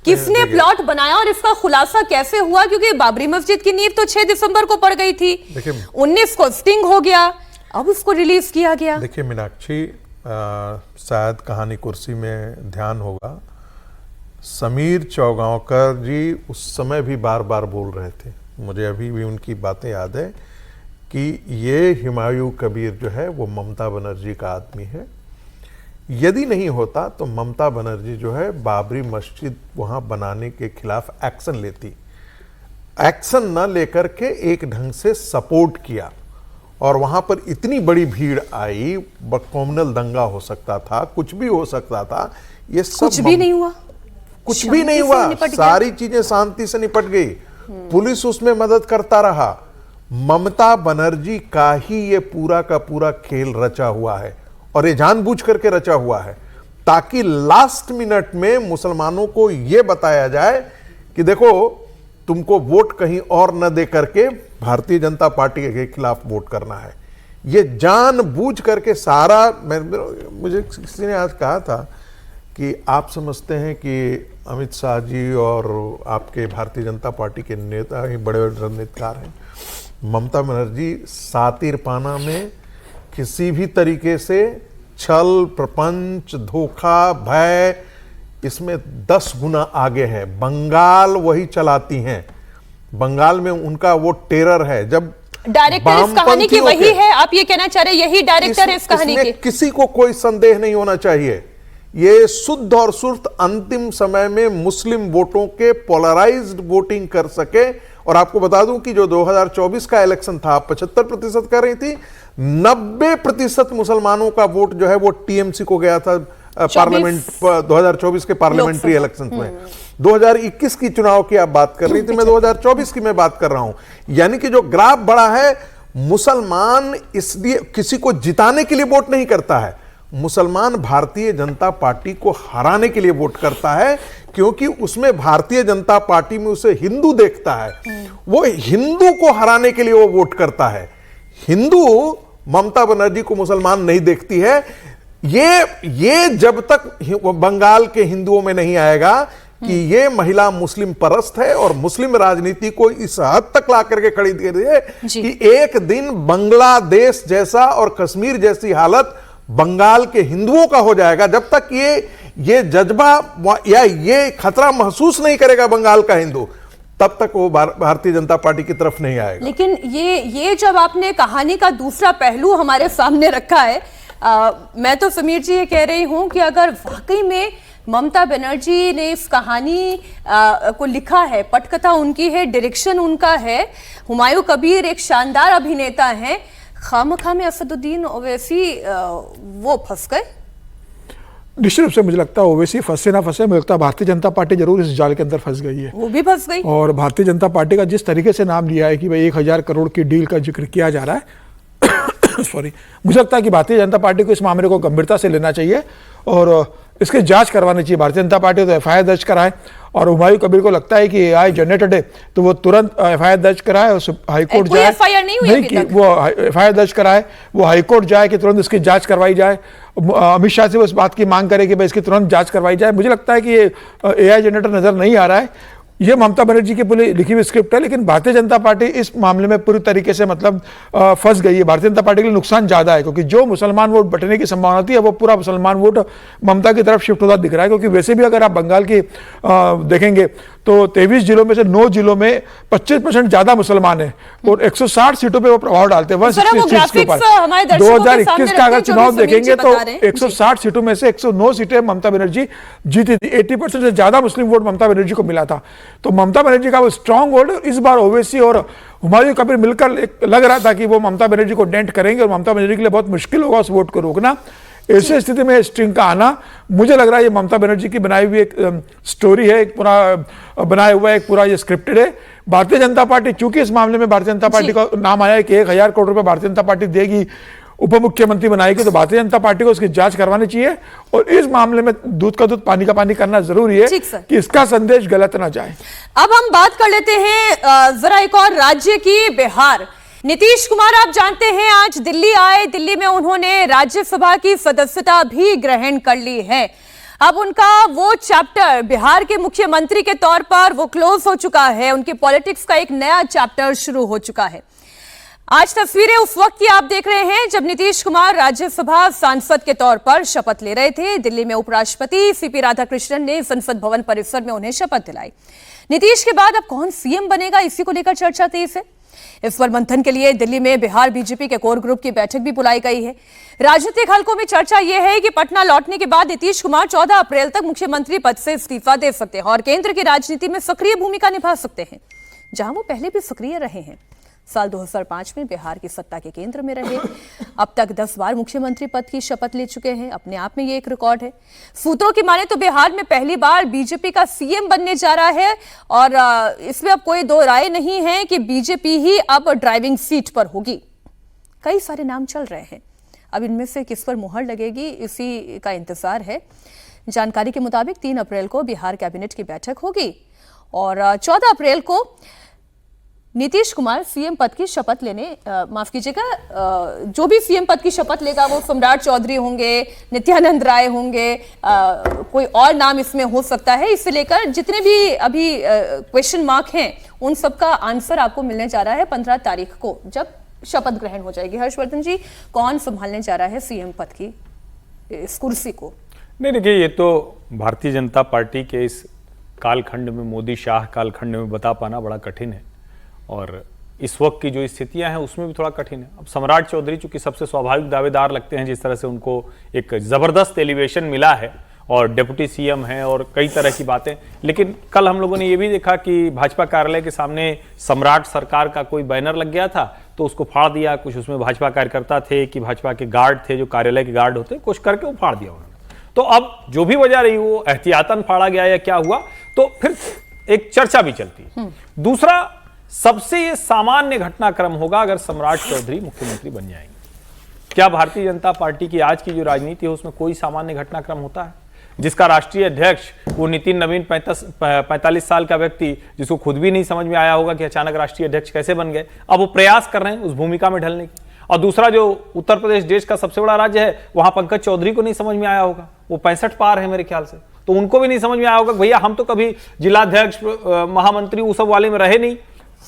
किसने प्लॉट बनाया और इसका खुलासा कैसे हुआ? क्योंकि बाबरी मस्जिद की नींव तो 6 दिसंबर को पड़ गई थी, 19 को स्टिंग हो गया, अब उसको रिलीज किया गया। देखिए मीनाक्षी, शायद कहानी कुर्सी में ध्यान होगा, समीर चौगांवकर जी उस समय भी बार बार बोल रहे थे, मुझे अभी भी उनकी बातें याद है कि ये हुमायूं कबीर जो है वो ममता बनर्जी का आदमी है। यदि नहीं होता तो ममता बनर्जी जो है बाबरी मस्जिद वहाँ बनाने के खिलाफ एक्शन लेती। एक्शन न लेकर के एक ढंग से सपोर्ट किया और वहाँ पर इतनी बड़ी भीड़ आई, कॉम्युनल दंगा हो सकता था, कुछ भी हो सकता था। ये सब कुछ भी नहीं हुआ, कुछ भी नहीं हुआ, सारी चीजें शांति से निपट गई। पुलिस उसमें मदद करता रहा। ममता बनर्जी का ही ये पूरा का पूरा खेल रचा हुआ है और ये जानबूझ करके रचा हुआ है ताकि लास्ट मिनट में मुसलमानों को यह बताया जाए कि देखो तुमको वोट कहीं और न दे करके भारतीय जनता पार्टी के खिलाफ वोट करना है। ये जानबूझ करके सारा, मुझे किसी ने आज कहा था कि आप समझते हैं कि अमित शाह जी और आपके भारतीय जनता पार्टी के नेता ही बड़े बड़े रणनीतिकार हैं। ममता बनर्जी सातिरपाना में किसी भी तरीके से छल, प्रपंच, धोखा, भय, इसमें 10 गुना आगे है। बंगाल वही चलाती हैं, बंगाल में उनका वो टेरर है। जब डायरेक्टर इस कहानी की वही है, आप ये कहना चाह रहे यही डायरेक्टर है इस कहानी के? किसी को कोई संदेह नहीं होना चाहिए। ये शुद्ध और सुर्त अंतिम समय में मुस्लिम वोटों के पोलराइज्ड वोटिंग कर सके। और आपको बता दूं कि जो 2024 का इलेक्शन था, 75% कर रही थी, 90% मुसलमानों का वोट जो है वो टीएमसी को गया था पार्लियामेंट 2024 के पार्लियामेंट्री इलेक्शन में। 2021 की चुनाव की आप बात कर रही थी, मैं 2024 की मैं बात कर रहा हूं। यानी कि जो ग्राफ बड़ा है, मुसलमान इसलिए किसी को जिताने के लिए वोट नहीं करता है, मुसलमान भारतीय जनता पार्टी को हराने के लिए वोट करता है, क्योंकि उसमें भारतीय जनता पार्टी में उसे हिंदू देखता है। वो हिंदू को हराने के लिए वो वोट करता है। हिंदू ममता बनर्जी को मुसलमान नहीं देखती है। ये जब तक बंगाल के हिंदुओं में नहीं आएगा कि ये महिला मुस्लिम परस्त है और मुस्लिम राजनीति को इस हद तक ला करके खड़ी दे रही है कि एक दिन बांग्लादेश जैसा और कश्मीर जैसी हालत बंगाल के हिंदुओं का हो जाएगा। जब तक ये जज्बा या ये खतरा महसूस नहीं करेगा बंगाल का हिंदू, तब तक वो भारतीय जनता पार्टी की तरफ नहीं आएगा। लेकिन ये जब आपने कहानी का दूसरा पहलू हमारे सामने रखा है, मैं तो समीर जी ये कह रही हूं कि अगर वाकई में ममता बनर्जी ने इस कहानी को लिखा है, पटकथा उनकी है, डायरेक्शन उनका है, हुमायूं कबीर एक शानदार अभिनेता हैं, खामखा में असदुद्दीन ओवैसी वो फंस गए। निश्चित रूप से मुझे लगता है ओवैसी फंसे ना फंसे, मुझे लगता है भारतीय जनता पार्टी जरूर इस जाल के अंदर फंस गई है। वो भी फंस गई। और भारतीय जनता पार्टी का जिस तरीके से नाम लिया है कि भाई 1000 करोड़ की डील का जिक्र किया जा रहा है सॉरी, मुझे लगता है कि भारतीय जनता पार्टी को इस मामले को गंभीरता से लेना चाहिए और इसकी जांच करवानी चाहिए। भारतीय जनता पार्टी तो एफआईआर दर्ज कराए और हुमायूं कबीर को लगता है कि एआई जनरेटेड है तो वो तुरंत एफआईआर दर्ज कराए और हाईकोर्ट जाए। एफआईआर नहीं हुई अभी तक। वो एफआईआर दर्ज कराए, वो हाईकोर्ट जाए कि तुरंत इसकी जांच करवाई जाए। अमित शाह से वो इस बात की मांग करे कि भाई इसकी तुरंत जांच करवाई जाए। मुझे लगता है कि ये एआई जनरेटर नजर नहीं आ रहा है, ये ममता बनर्जी की पूरी लिखी हुई स्क्रिप्ट है, लेकिन भारतीय जनता पार्टी इस मामले में पूरी तरीके से मतलब फंस गई है। भारतीय जनता पार्टी के लिए नुकसान ज्यादा है, क्योंकि जो मुसलमान वोट बटने की संभावना थी, वो पूरा मुसलमान वोट ममता की तरफ शिफ्ट होता दिख रहा है। क्योंकि वैसे भी अगर आप बंगाल की देखेंगे तो 23 जिलों में से 9 जिलों में 25% ज्यादा मुसलमान है और 160 सीटों पे वो प्रभाव डालते हैं। 160 सीट्स के ऊपर 2021 का अगर चुनाव देखेंगे तो 160 सीटों में से 109 सीटें ममता बनर्जी जीती थी। 80% से ज्यादा मुस्लिम वोट ममता बनर्जी को मिला था। तो ममता बनर्जी का वो स्ट्रांग होल्ड इस बार ओवैसी और हुमायूं कबीर मिलकर लग रहा था कि वो ममता बनर्जी को डेंट करेंगे और ममता बनर्जी के लिए बहुत मुश्किल होगा उस वोट को रोकना। ऐसी स्थिति में स्ट्रिंग का आना, मुझे लग रहा है ये ममता बनर्जी की बनाई हुई एक स्टोरी है, एक पूरा बनाया हुआ एक पूरा ये स्क्रिप्टेड है। भारतीय जनता पार्टी, चूंकि इस मामले में भारतीय जनता पार्टी का नाम आया है कि 1000 करोड़ रुपए भारतीय जनता पार्टी देगी, उप मुख्यमंत्री बनाएगी, तो भारतीय जनता पार्टी को इसकी जांच करवानी चाहिए और इस मामले में दूध का दूध पानी का पानी करना जरूरी है कि इसका संदेश गलत ना जाए। अब हम बात कर लेते हैं जरा एक और राज्य की, बिहार। नीतीश कुमार आप जानते हैं आज दिल्ली आए, दिल्ली में उन्होंने राज्यसभा की सदस्यता भी ग्रहण कर ली है। अब उनका वो चैप्टर बिहार के मुख्यमंत्री के तौर पर वो क्लोज हो चुका है, उनकी पॉलिटिक्स का एक नया चैप्टर शुरू हो चुका है। आज तस्वीरें उस वक्त की आप देख रहे हैं जब नीतीश कुमार राज्यसभा सांसद के तौर पर शपथ ले रहे थे। दिल्ली में उपराष्ट्रपति सीपी राधाकृष्णन ने संसद भवन परिसर में उन्हें शपथ दिलाई। नीतीश के बाद अब कौन सीएम बनेगा, इसी को लेकर चर्चा तेज है। इस पर मंथन के लिए दिल्ली में बिहार बीजेपी के कोर ग्रुप की बैठक भी बुलाई गई है। राजनीतिक हलकों में चर्चा यह है कि पटना लौटने के बाद नीतीश कुमार 14 अप्रैल तक मुख्यमंत्री पद से इस्तीफा दे सकते हैं और केंद्र की राजनीति में सक्रिय भूमिका निभा सकते हैं, जहां वो पहले भी सक्रिय रहे हैं। साल 2005 में बिहार की सत्ता के केंद्र में रहे, अब तक 10 बार मुख्यमंत्री पद की शपथ ले चुके हैं। अपने आप में ये एक रिकॉर्ड है। सूत्रों की माने तो बिहार में पहली बार बीजेपी का सीएम बनने जा रहा है और इसमें अब कोई दो राय नहीं है कि बीजेपी ही अब ड्राइविंग सीट पर होगी। कई सारे नाम चल रहे हैं, अब इनमें से किस पर मुहर लगेगी इसी का इंतजार है। जानकारी के मुताबिक 3 अप्रैल को बिहार कैबिनेट की बैठक होगी और 14 अप्रैल को नीतीश कुमार सीएम पद की शपथ लेने, माफ कीजिएगा, जो भी सीएम पद की शपथ लेगा वो सम्राट चौधरी होंगे, नित्यानंद राय होंगे, कोई और नाम इसमें हो सकता है। इसे लेकर जितने भी अभी क्वेश्चन मार्क हैं उन सबका आंसर आपको मिलने जा रहा है 15 तारीख को, जब शपथ ग्रहण हो जाएगी। हर्षवर्धन जी, कौन संभालने जा रहा है सीएम पद की इस कुर्सी को? नहीं, देखिए, ये तो भारतीय जनता पार्टी के इस कालखंड में, मोदी शाह कालखंड में बता पाना बड़ा कठिन है और इस वक्त की जो स्थितियां हैं उसमें भी थोड़ा कठिन है। अब सम्राट चौधरी चूंकि सबसे स्वाभाविक दावेदार लगते हैं, जिस तरह से उनको एक जबरदस्त एलिवेशन मिला है और डिप्टी सीएम है और कई तरह की बातें, लेकिन कल हम लोगों ने ये भी देखा कि भाजपा कार्यालय के सामने सम्राट सरकार का कोई बैनर लग गया था तो उसको फाड़ दिया। कुछ उसमें भाजपा कार्यकर्ता थे कि भाजपा के गार्ड थे, जो कार्यालय के गार्ड होते, कुछ करके वो फाड़ दिया उन्होंने। तो अब जो भी वजह रही वो एहतियातन फाड़ा गया या क्या हुआ, तो फिर एक चर्चा भी चलती है। दूसरा, सबसे ये सामान्य घटनाक्रम होगा अगर सम्राट चौधरी मुख्यमंत्री बन जाएंगे, क्या भारतीय जनता पार्टी की आज की जो राजनीति है उसमें कोई सामान्य घटनाक्रम होता है? जिसका राष्ट्रीय अध्यक्ष वो नितिन नवीन 45 साल का व्यक्ति, जिसको खुद भी नहीं समझ में आया होगा कि अचानक राष्ट्रीय अध्यक्ष कैसे बन गए, अब वो प्रयास कर रहे हैं उस भूमिका में ढलने की। और दूसरा, जो उत्तर प्रदेश देश का सबसे बड़ा राज्य है, वहां पंकज चौधरी को नहीं समझ में आया होगा, वो 65 पार है मेरे ख्याल से, तो उनको भी नहीं समझ में आया होगा भैया हम तो कभी जिलाध्यक्ष महामंत्री उस सब वाले में रहे नहीं,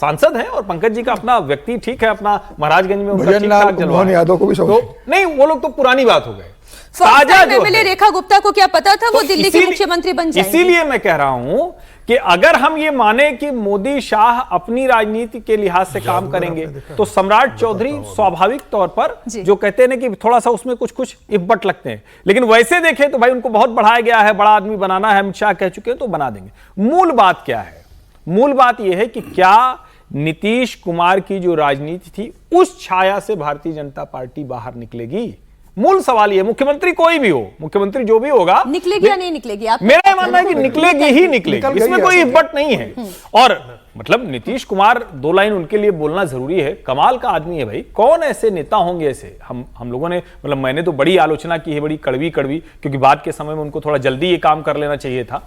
सांसद हैं। और पंकज जी का अपना व्यक्ति ठीक है, अपना महाराजगंज में उनका ठीक-ठाक जलवा है। यादव को भी तो नहीं, वो लोग तो पुरानी बात हो गए। ताजा जो है, रेखा गुप्ता को क्या पता था वो दिल्ली के मुख्यमंत्री बन जाएंगे? इसीलिए मैं कह रहा हूं कि अगर हम ये माने कि मोदी शाह अपनी राजनीति के लिहाज से काम करेंगे, तो सम्राट चौधरी स्वाभाविक तौर पर जो कहते हैं ना कि थोड़ा सा उसमें कुछ कुछ इब्बट लगते हैं, लेकिन वैसे देखें तो भाई उनको बहुत बढ़ाया गया है, बड़ा आदमी बनाना है, अमित शाह कह चुके हैं तो बना देंगे। मूल बात क्या है? मूल बात यह है कि क्या नीतीश कुमार की जो राजनीति थी उस छाया से भारतीय जनता पार्टी बाहर निकलेगी? मूल सवाल ये, मुख्यमंत्री कोई भी हो, मुख्यमंत्री जो भी होगा, निकलेगी या नहीं निकलेगी? आप मेरा मानना है कि निकलेगी ही निकलेगी, इसमें कोई इब्बट नहीं है। और मतलब नीतीश कुमार, दो लाइन उनके लिए बोलना जरूरी है, कमाल का आदमी है भाई। कौन ऐसे नेता होंगे ऐसे? हम लोगों ने, मतलब मैंने तो बड़ी आलोचना की है, बड़ी कड़वी, क्योंकि बाद के समय में उनको थोड़ा जल्दी ये काम कर लेना चाहिए था।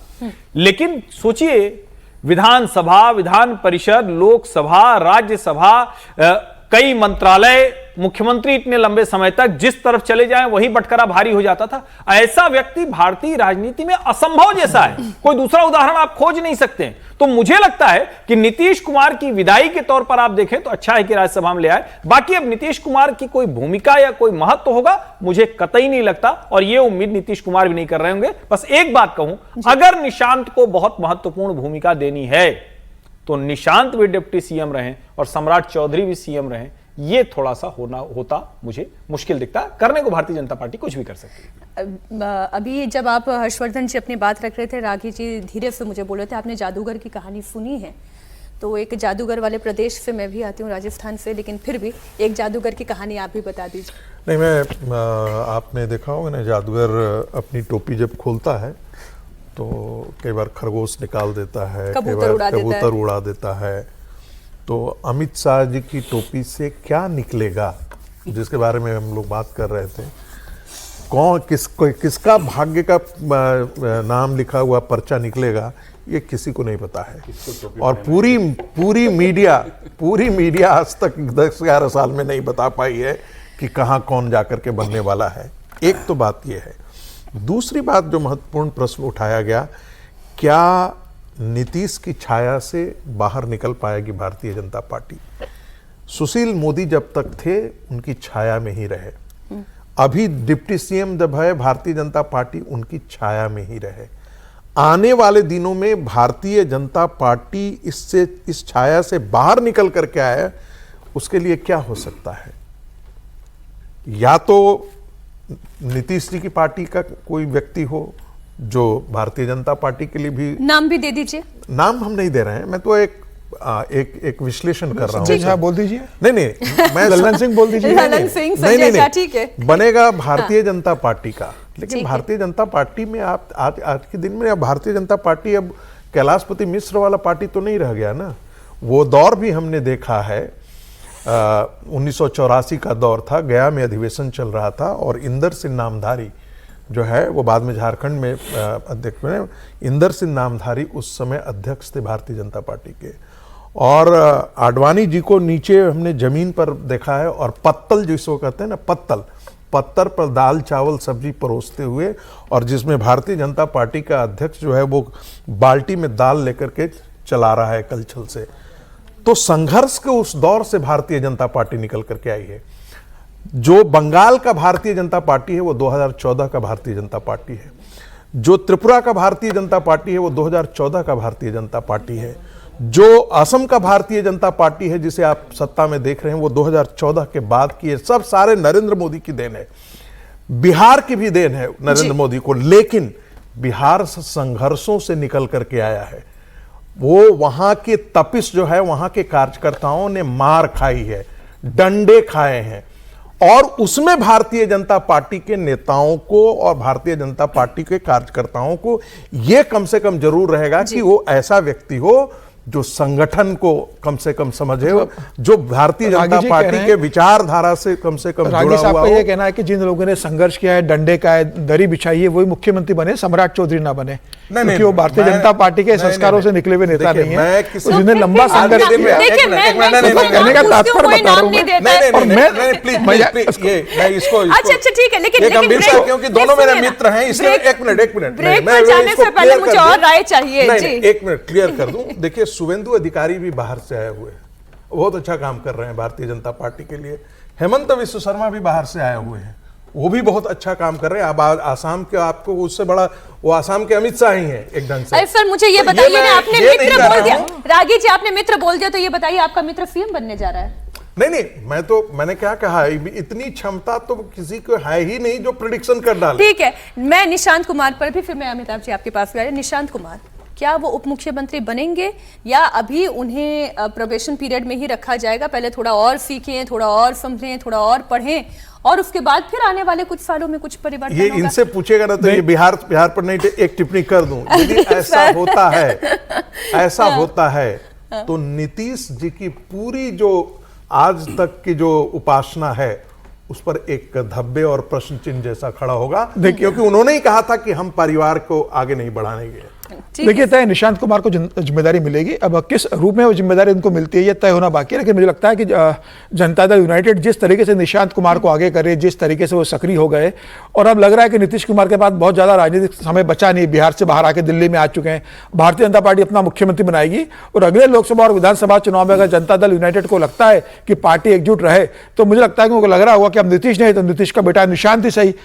लेकिन सोचिए, विधानसभा, विधान परिषद, लोकसभा, राज्यसभा, कई मंत्रालय, मुख्यमंत्री इतने लंबे समय तक जिस तरफ चले जाएं वही बटकरा भारी हो जाता था। ऐसा व्यक्ति भारतीय राजनीति में असंभव जैसा है, कोई दूसरा उदाहरण आप खोज नहीं सकते। तो मुझे लगता है कि नीतीश कुमार की विदाई के तौर पर आप देखें तो अच्छा है कि राज्यसभा में ले आए। बाकी अब नीतीश कुमार की कोई भूमिका या कोई महत्व होगा, मुझे कतई नहीं लगता, और यह उम्मीद नीतीश कुमार भी नहीं कर रहे होंगे। बस एक बात कहूं, अगर निशांत को बहुत महत्वपूर्ण भूमिका देनी है तो निशांत भी डिप्टी सीएम रहे और सम्राट चौधरी भी सीएम रहे, ये थोड़ा सा होता मुझे मुश्किल दिखता। करने को भारतीय जनता पार्टी कुछ भी कर सकती है। अभी जब आप हर्षवर्धन जी अपनी बात रख रहे थे, राघी जी धीरे से मुझे बोल रहे थे आपने जादूगर की कहानी सुनी है, तो एक जादूगर वाले प्रदेश से मैं भी आती हूँ, राजस्थान से, लेकिन फिर भी एक जादूगर की कहानी आप भी बता दीजिए। नहीं, मैं आपने देखा होगा ना, जादूगर अपनी टोपी जब खोलता है तो कई बार खरगोश निकाल देता है, कई बार कबूतर उड़ा देता है। तो अमित शाह जी की टोपी से क्या निकलेगा, जिसके बारे में हम लोग बात कर रहे थे, कौन किसका भाग्य का नाम लिखा हुआ पर्चा निकलेगा, ये किसी को नहीं पता है। और पूरी मीडिया आज तक 10-11 साल में नहीं बता पाई है कि कहाँ कौन जाकर के बनने वाला है। एक तो बात ये है। दूसरी बात, जो महत्वपूर्ण प्रश्न उठाया गया, क्या नीतीश की छाया से बाहर निकल पाएगी भारतीय जनता पार्टी? सुशील मोदी जब तक थे उनकी छाया में ही रहे, अभी डिप्टी सीएम जब है भारतीय जनता पार्टी उनकी छाया में ही रहे। आने वाले दिनों में भारतीय जनता पार्टी इस छाया से बाहर निकल करके आए, उसके लिए क्या हो सकता है? या तो नीतीश जी की पार्टी का कोई व्यक्ति हो जो भारतीय जनता पार्टी के लिए भी, नाम भी दे दीजिए। नाम हम नहीं दे रहे हैं, मैं तो एक विश्लेषण कर रहा हूँ। जी हाँ, बोल दीजिए। नहीं, मैं ललन सिंह बोल दीजिए। ललन सिंह, संजय झा, ठीक है, बनेगा भारतीय जनता पार्टी का। लेकिन भारतीय जनता पार्टी में आप आज के दिन में भारतीय जनता पार्टी अब कैलाशपति मिश्र वाला पार्टी तो नहीं रह गया ना। वो दौर भी हमने देखा है, 1984 का दौर था, गया में अधिवेशन चल रहा था और इंदर सिंह नामधारी जो है वो बाद में झारखंड में अध्यक्ष बने। इंदर सिंह नामधारी उस समय अध्यक्ष थे भारतीय जनता पार्टी के, और आडवाणी जी को नीचे हमने जमीन पर देखा है, और पत्तल जिसको कहते हैं ना, पत्थर पर दाल चावल सब्जी परोसते हुए, और जिसमें भारतीय जनता पार्टी का अध्यक्ष जो है वो बाल्टी में दाल लेकर के चला रहा है कलछल से। तो संघर्ष के उस दौर से भारतीय जनता पार्टी निकल करके आई है। जो बंगाल का भारतीय जनता पार्टी है वो 2014 का भारतीय जनता पार्टी है, जो त्रिपुरा का भारतीय जनता पार्टी है वो 2014 का भारतीय जनता पार्टी है, जो असम का भारतीय जनता पार्टी है जिसे आप सत्ता में देख रहे हैं वो 2014 के बाद की है। सब सारे नरेंद्र मोदी की देन है, बिहार की भी देन है नरेंद्र मोदी को, लेकिन बिहार संघर्षों से निकल करके आया है। वो वहां के तपिश जो है, वहां के कार्यकर्ताओं ने मार खाई है, डंडे खाए हैं, और उसमें भारतीय जनता पार्टी के नेताओं को और भारतीय जनता पार्टी के कार्यकर्ताओं को यह कम से कम जरूर रहेगा कि वो ऐसा व्यक्ति हो जो संगठन को कम से कम समझे, जो भारतीय जनता रागी जी कह पार्टी रहे हैं- के विचारधारा से कम रागी जुड़ा साहब हुआ का हो। ये कहना है कि जिन लोगों ने संघर्ष किया है, डंडे का है, दरी बिछाई है, वही मुख्यमंत्री बने, सम्राट चौधरी ना बने, क्योंकि वो भारतीय जनता पार्टी के संस्कारों से निकले हुए नेता नहीं है। तो जिन्हें लंबा संघर्ष किया, देखिए, मैं कहने का तात्पर्य कोई बता रहा नाम हूं नहीं मैं। देता है। और मैं- प्लीज मैं- मैं इसको अच्छा, ठीक है, लेकिन ये गंभीर ब्रेक- साहब, क्योंकि दोनों नहीं, मेरे सुनिए ना। मित्र हैं, इसलिए ब्रेक- एक मिनट ब्रेक मैं पर जाने इसको से पहले clear मुझे कर और दूं। राय चाहिए नहीं, जी। नहीं, एक मिनट क्लियर कर दूं। देखिए, शुभेंदु अधिकारी भी बाहर से आए हुए हैं, बहुत अच्छा काम कर रहे हैं भारतीय जनता पार्टी के लिए। हेमंत विश्व शर्मा भी बाहर से आए हुए हैं, वो भी बहुत अच्छा काम कर रहे हैं। अब आसाम के, आपको उससे बड़ा वो आसाम के अमित शाह ही हैं एक ढंग से। अरे सर, मुझे ये तो बताइए मैं ना, आपने ये नहीं मित्र कह बोल रहा दिया, हूं। रागी जी आपने मित्र बोल दिया, तो ये बताइए आपका मित्र सीएम बनने जा रहा है? नहीं, मैंने क्या कहा, इतनी क्षमता तो किसी को है ही नहीं जो प्रिडिक्शन कर डाले। ठीक है, मैं निशांत कुमार पर भी, फिर मैं अमिताभ जी आपके पास गया। निशांत कुमार, क्या वो उप मुख्यमंत्री बनेंगे या अभी उन्हें प्रोबेशन पीरियड में ही रखा जाएगा? पहले थोड़ा और सीखें, थोड़ा और समझें, थोड़ा और पढ़ें, और उसके बाद फिर आने वाले कुछ सालों में कुछ परिवर्तन ये होगा? इनसे पूछेगा ना तो ये बिहार पर नहीं, एक टिप्पणी कर दूं। यदि ऐसा होता है तो नीतीश जी की पूरी जो आज तक की जो उपासना है उस पर एक धब्बे और प्रश्न चिन्ह जैसा खड़ा होगा, क्योंकि उन्होंने ही कहा था कि हम परिवार को आगे नहीं बढ़ाएंगे। देखिए, तय निशांत कुमार को जिम्मेदारी मिलेगी। अब किस रूप में वो जिम्मेदारी उनको मिलती है ये तय होना बाकी है, लेकिन मुझे लगता है कि जनता दल यूनाइटेड जिस तरीके से निशांत कुमार को आगे करे, जिस तरीके से वो सक्रिय हो गए, और अब लग रहा है कि नीतीश कुमार के पास बहुत ज्यादा राजनीतिक समय बचा नहीं, बिहार से बाहर आके दिल्ली में आ चुके हैं। भारतीय जनता पार्टी अपना मुख्यमंत्री बनाएगी, और अगले लोकसभा और विधानसभा चुनाव में अगर जनता दल यूनाइटेड को लगता है कि पार्टी एकजुट रहे, तो मुझे लगता है कि उनको लग रहा होगा कि अब नीतीश नहीं तो नीतीश का बेटा निशांत ही सही,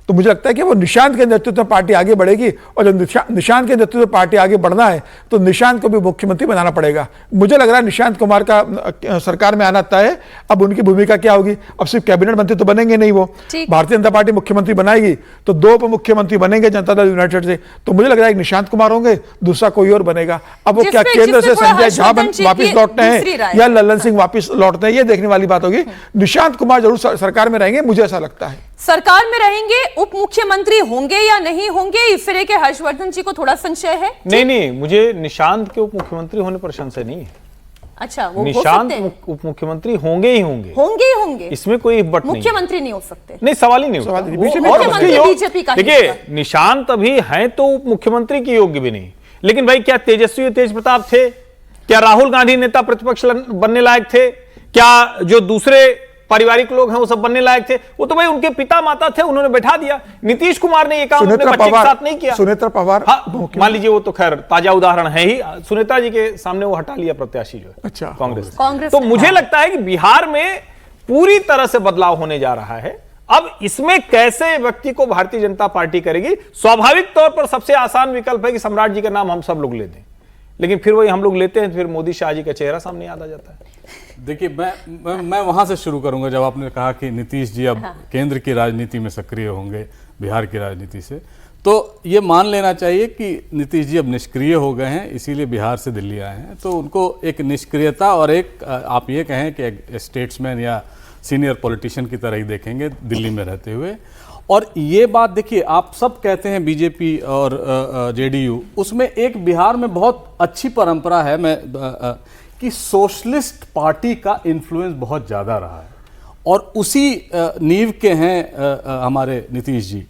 तो मुझे लगता है कि वो निशांत के नेतृत्व में पार्टी आगे बढ़ेगी, और जब निशांत के नेतृत्व में पार्टी आगे बढ़ना है तो निशांत को भी मुख्यमंत्री बनाना पड़ेगा। मुझे लग रहा है निशांत कुमार का सरकार में आना तय है। अब उनकी भूमिका क्या होगी? अब सिर्फ कैबिनेट मंत्री तो बनेंगे नहीं, वो भारतीय जनता पार्टी मुख्यमंत्री बनाएगी तो 2 उप मुख्यमंत्री बनेंगे जनता दल यूनाइटेड से। तो मुझे लग रहा है कि निशांत कुमार होंगे, दूसरा कोई और बनेगा। अब वो क्या केंद्र से संजय झा वापिस लौटते हैं या लल्लन सिंह वापिस लौटते हैं, ये देखने वाली बात होगी। निशांत कुमार जरूर सरकार में रहेंगे, मुझे ऐसा लगता है। सरकार में रहेंगे, उप मुख्यमंत्री होंगे या नहीं होंगे, फिर के हर्षवर्धन जी को थोड़ा संशय है? नहीं, मुझे निशांत के उप मुख्यमंत्री होने पर संशय नहीं है। अच्छा, वो निशांत उप मुख्यमंत्री होंगे ही होंगे, इसमें कोई बट नहीं। मुख्यमंत्री नहीं हो सकते? नहीं, सवाल ही नहीं होता। मुख्यमंत्री बीजेपी का, देखिए, निशांत अभी हैं तो उप मुख्यमंत्री के योग्य भी नहीं, लेकिन भाई क्या तेजस्वी तेज प्रताप थे? क्या राहुल गांधी नेता प्रतिपक्ष बनने लायक थे? क्या जो दूसरे पारिवारिक लोग हैं वो सब बनने लायक थे? वो तो भाई उनके पिता माता थे, उन्होंने बैठा दिया। नीतीश कुमार ने ये काम अपने बच्चे के साथ नहीं किया। सुनेत्रा पवार, हाँ, मान लीजिए, वो तो खैर ताजा उदाहरण है ही। सुनेत्रा जी के सामने वो हटा लिया प्रत्याशी जो है, अच्छा, कांग्रेस। तो मुझे लगता है कि बिहार में पूरी तरह से बदलाव होने जा रहा है। अब इसमें कैसे व्यक्ति को भारतीय जनता पार्टी करेगी? स्वाभाविक तौर पर सबसे आसान विकल्प है कि सम्राट जी का नाम हम सब लोग ले दें, लेकिन फिर वही हम लोग लेते हैं, फिर मोदी शाह जी का चेहरा सामने याद आ जाता है। देखिए, मैं वहां से शुरू करूंगा जब आपने कहा कि नीतीश जी अब केंद्र की राजनीति में सक्रिय होंगे बिहार की राजनीति से, तो ये मान लेना चाहिए कि नीतीश जी अब निष्क्रिय हो गए हैं, इसीलिए बिहार से दिल्ली आए हैं। तो उनको एक निष्क्रियता और एक आप ये कहें कि एक स्टेट्समैन या सीनियर पॉलिटिशियन की तरह ही देखेंगे दिल्ली में रहते हुए। और ये बात देखिए, आप सब कहते हैं बीजेपी और जेडीयू, उसमें एक बिहार में बहुत अच्छी परंपरा है कि सोशलिस्ट पार्टी का इन्फ्लुएंस बहुत ज़्यादा रहा है, और उसी नींव के हैं हमारे नीतीश जी।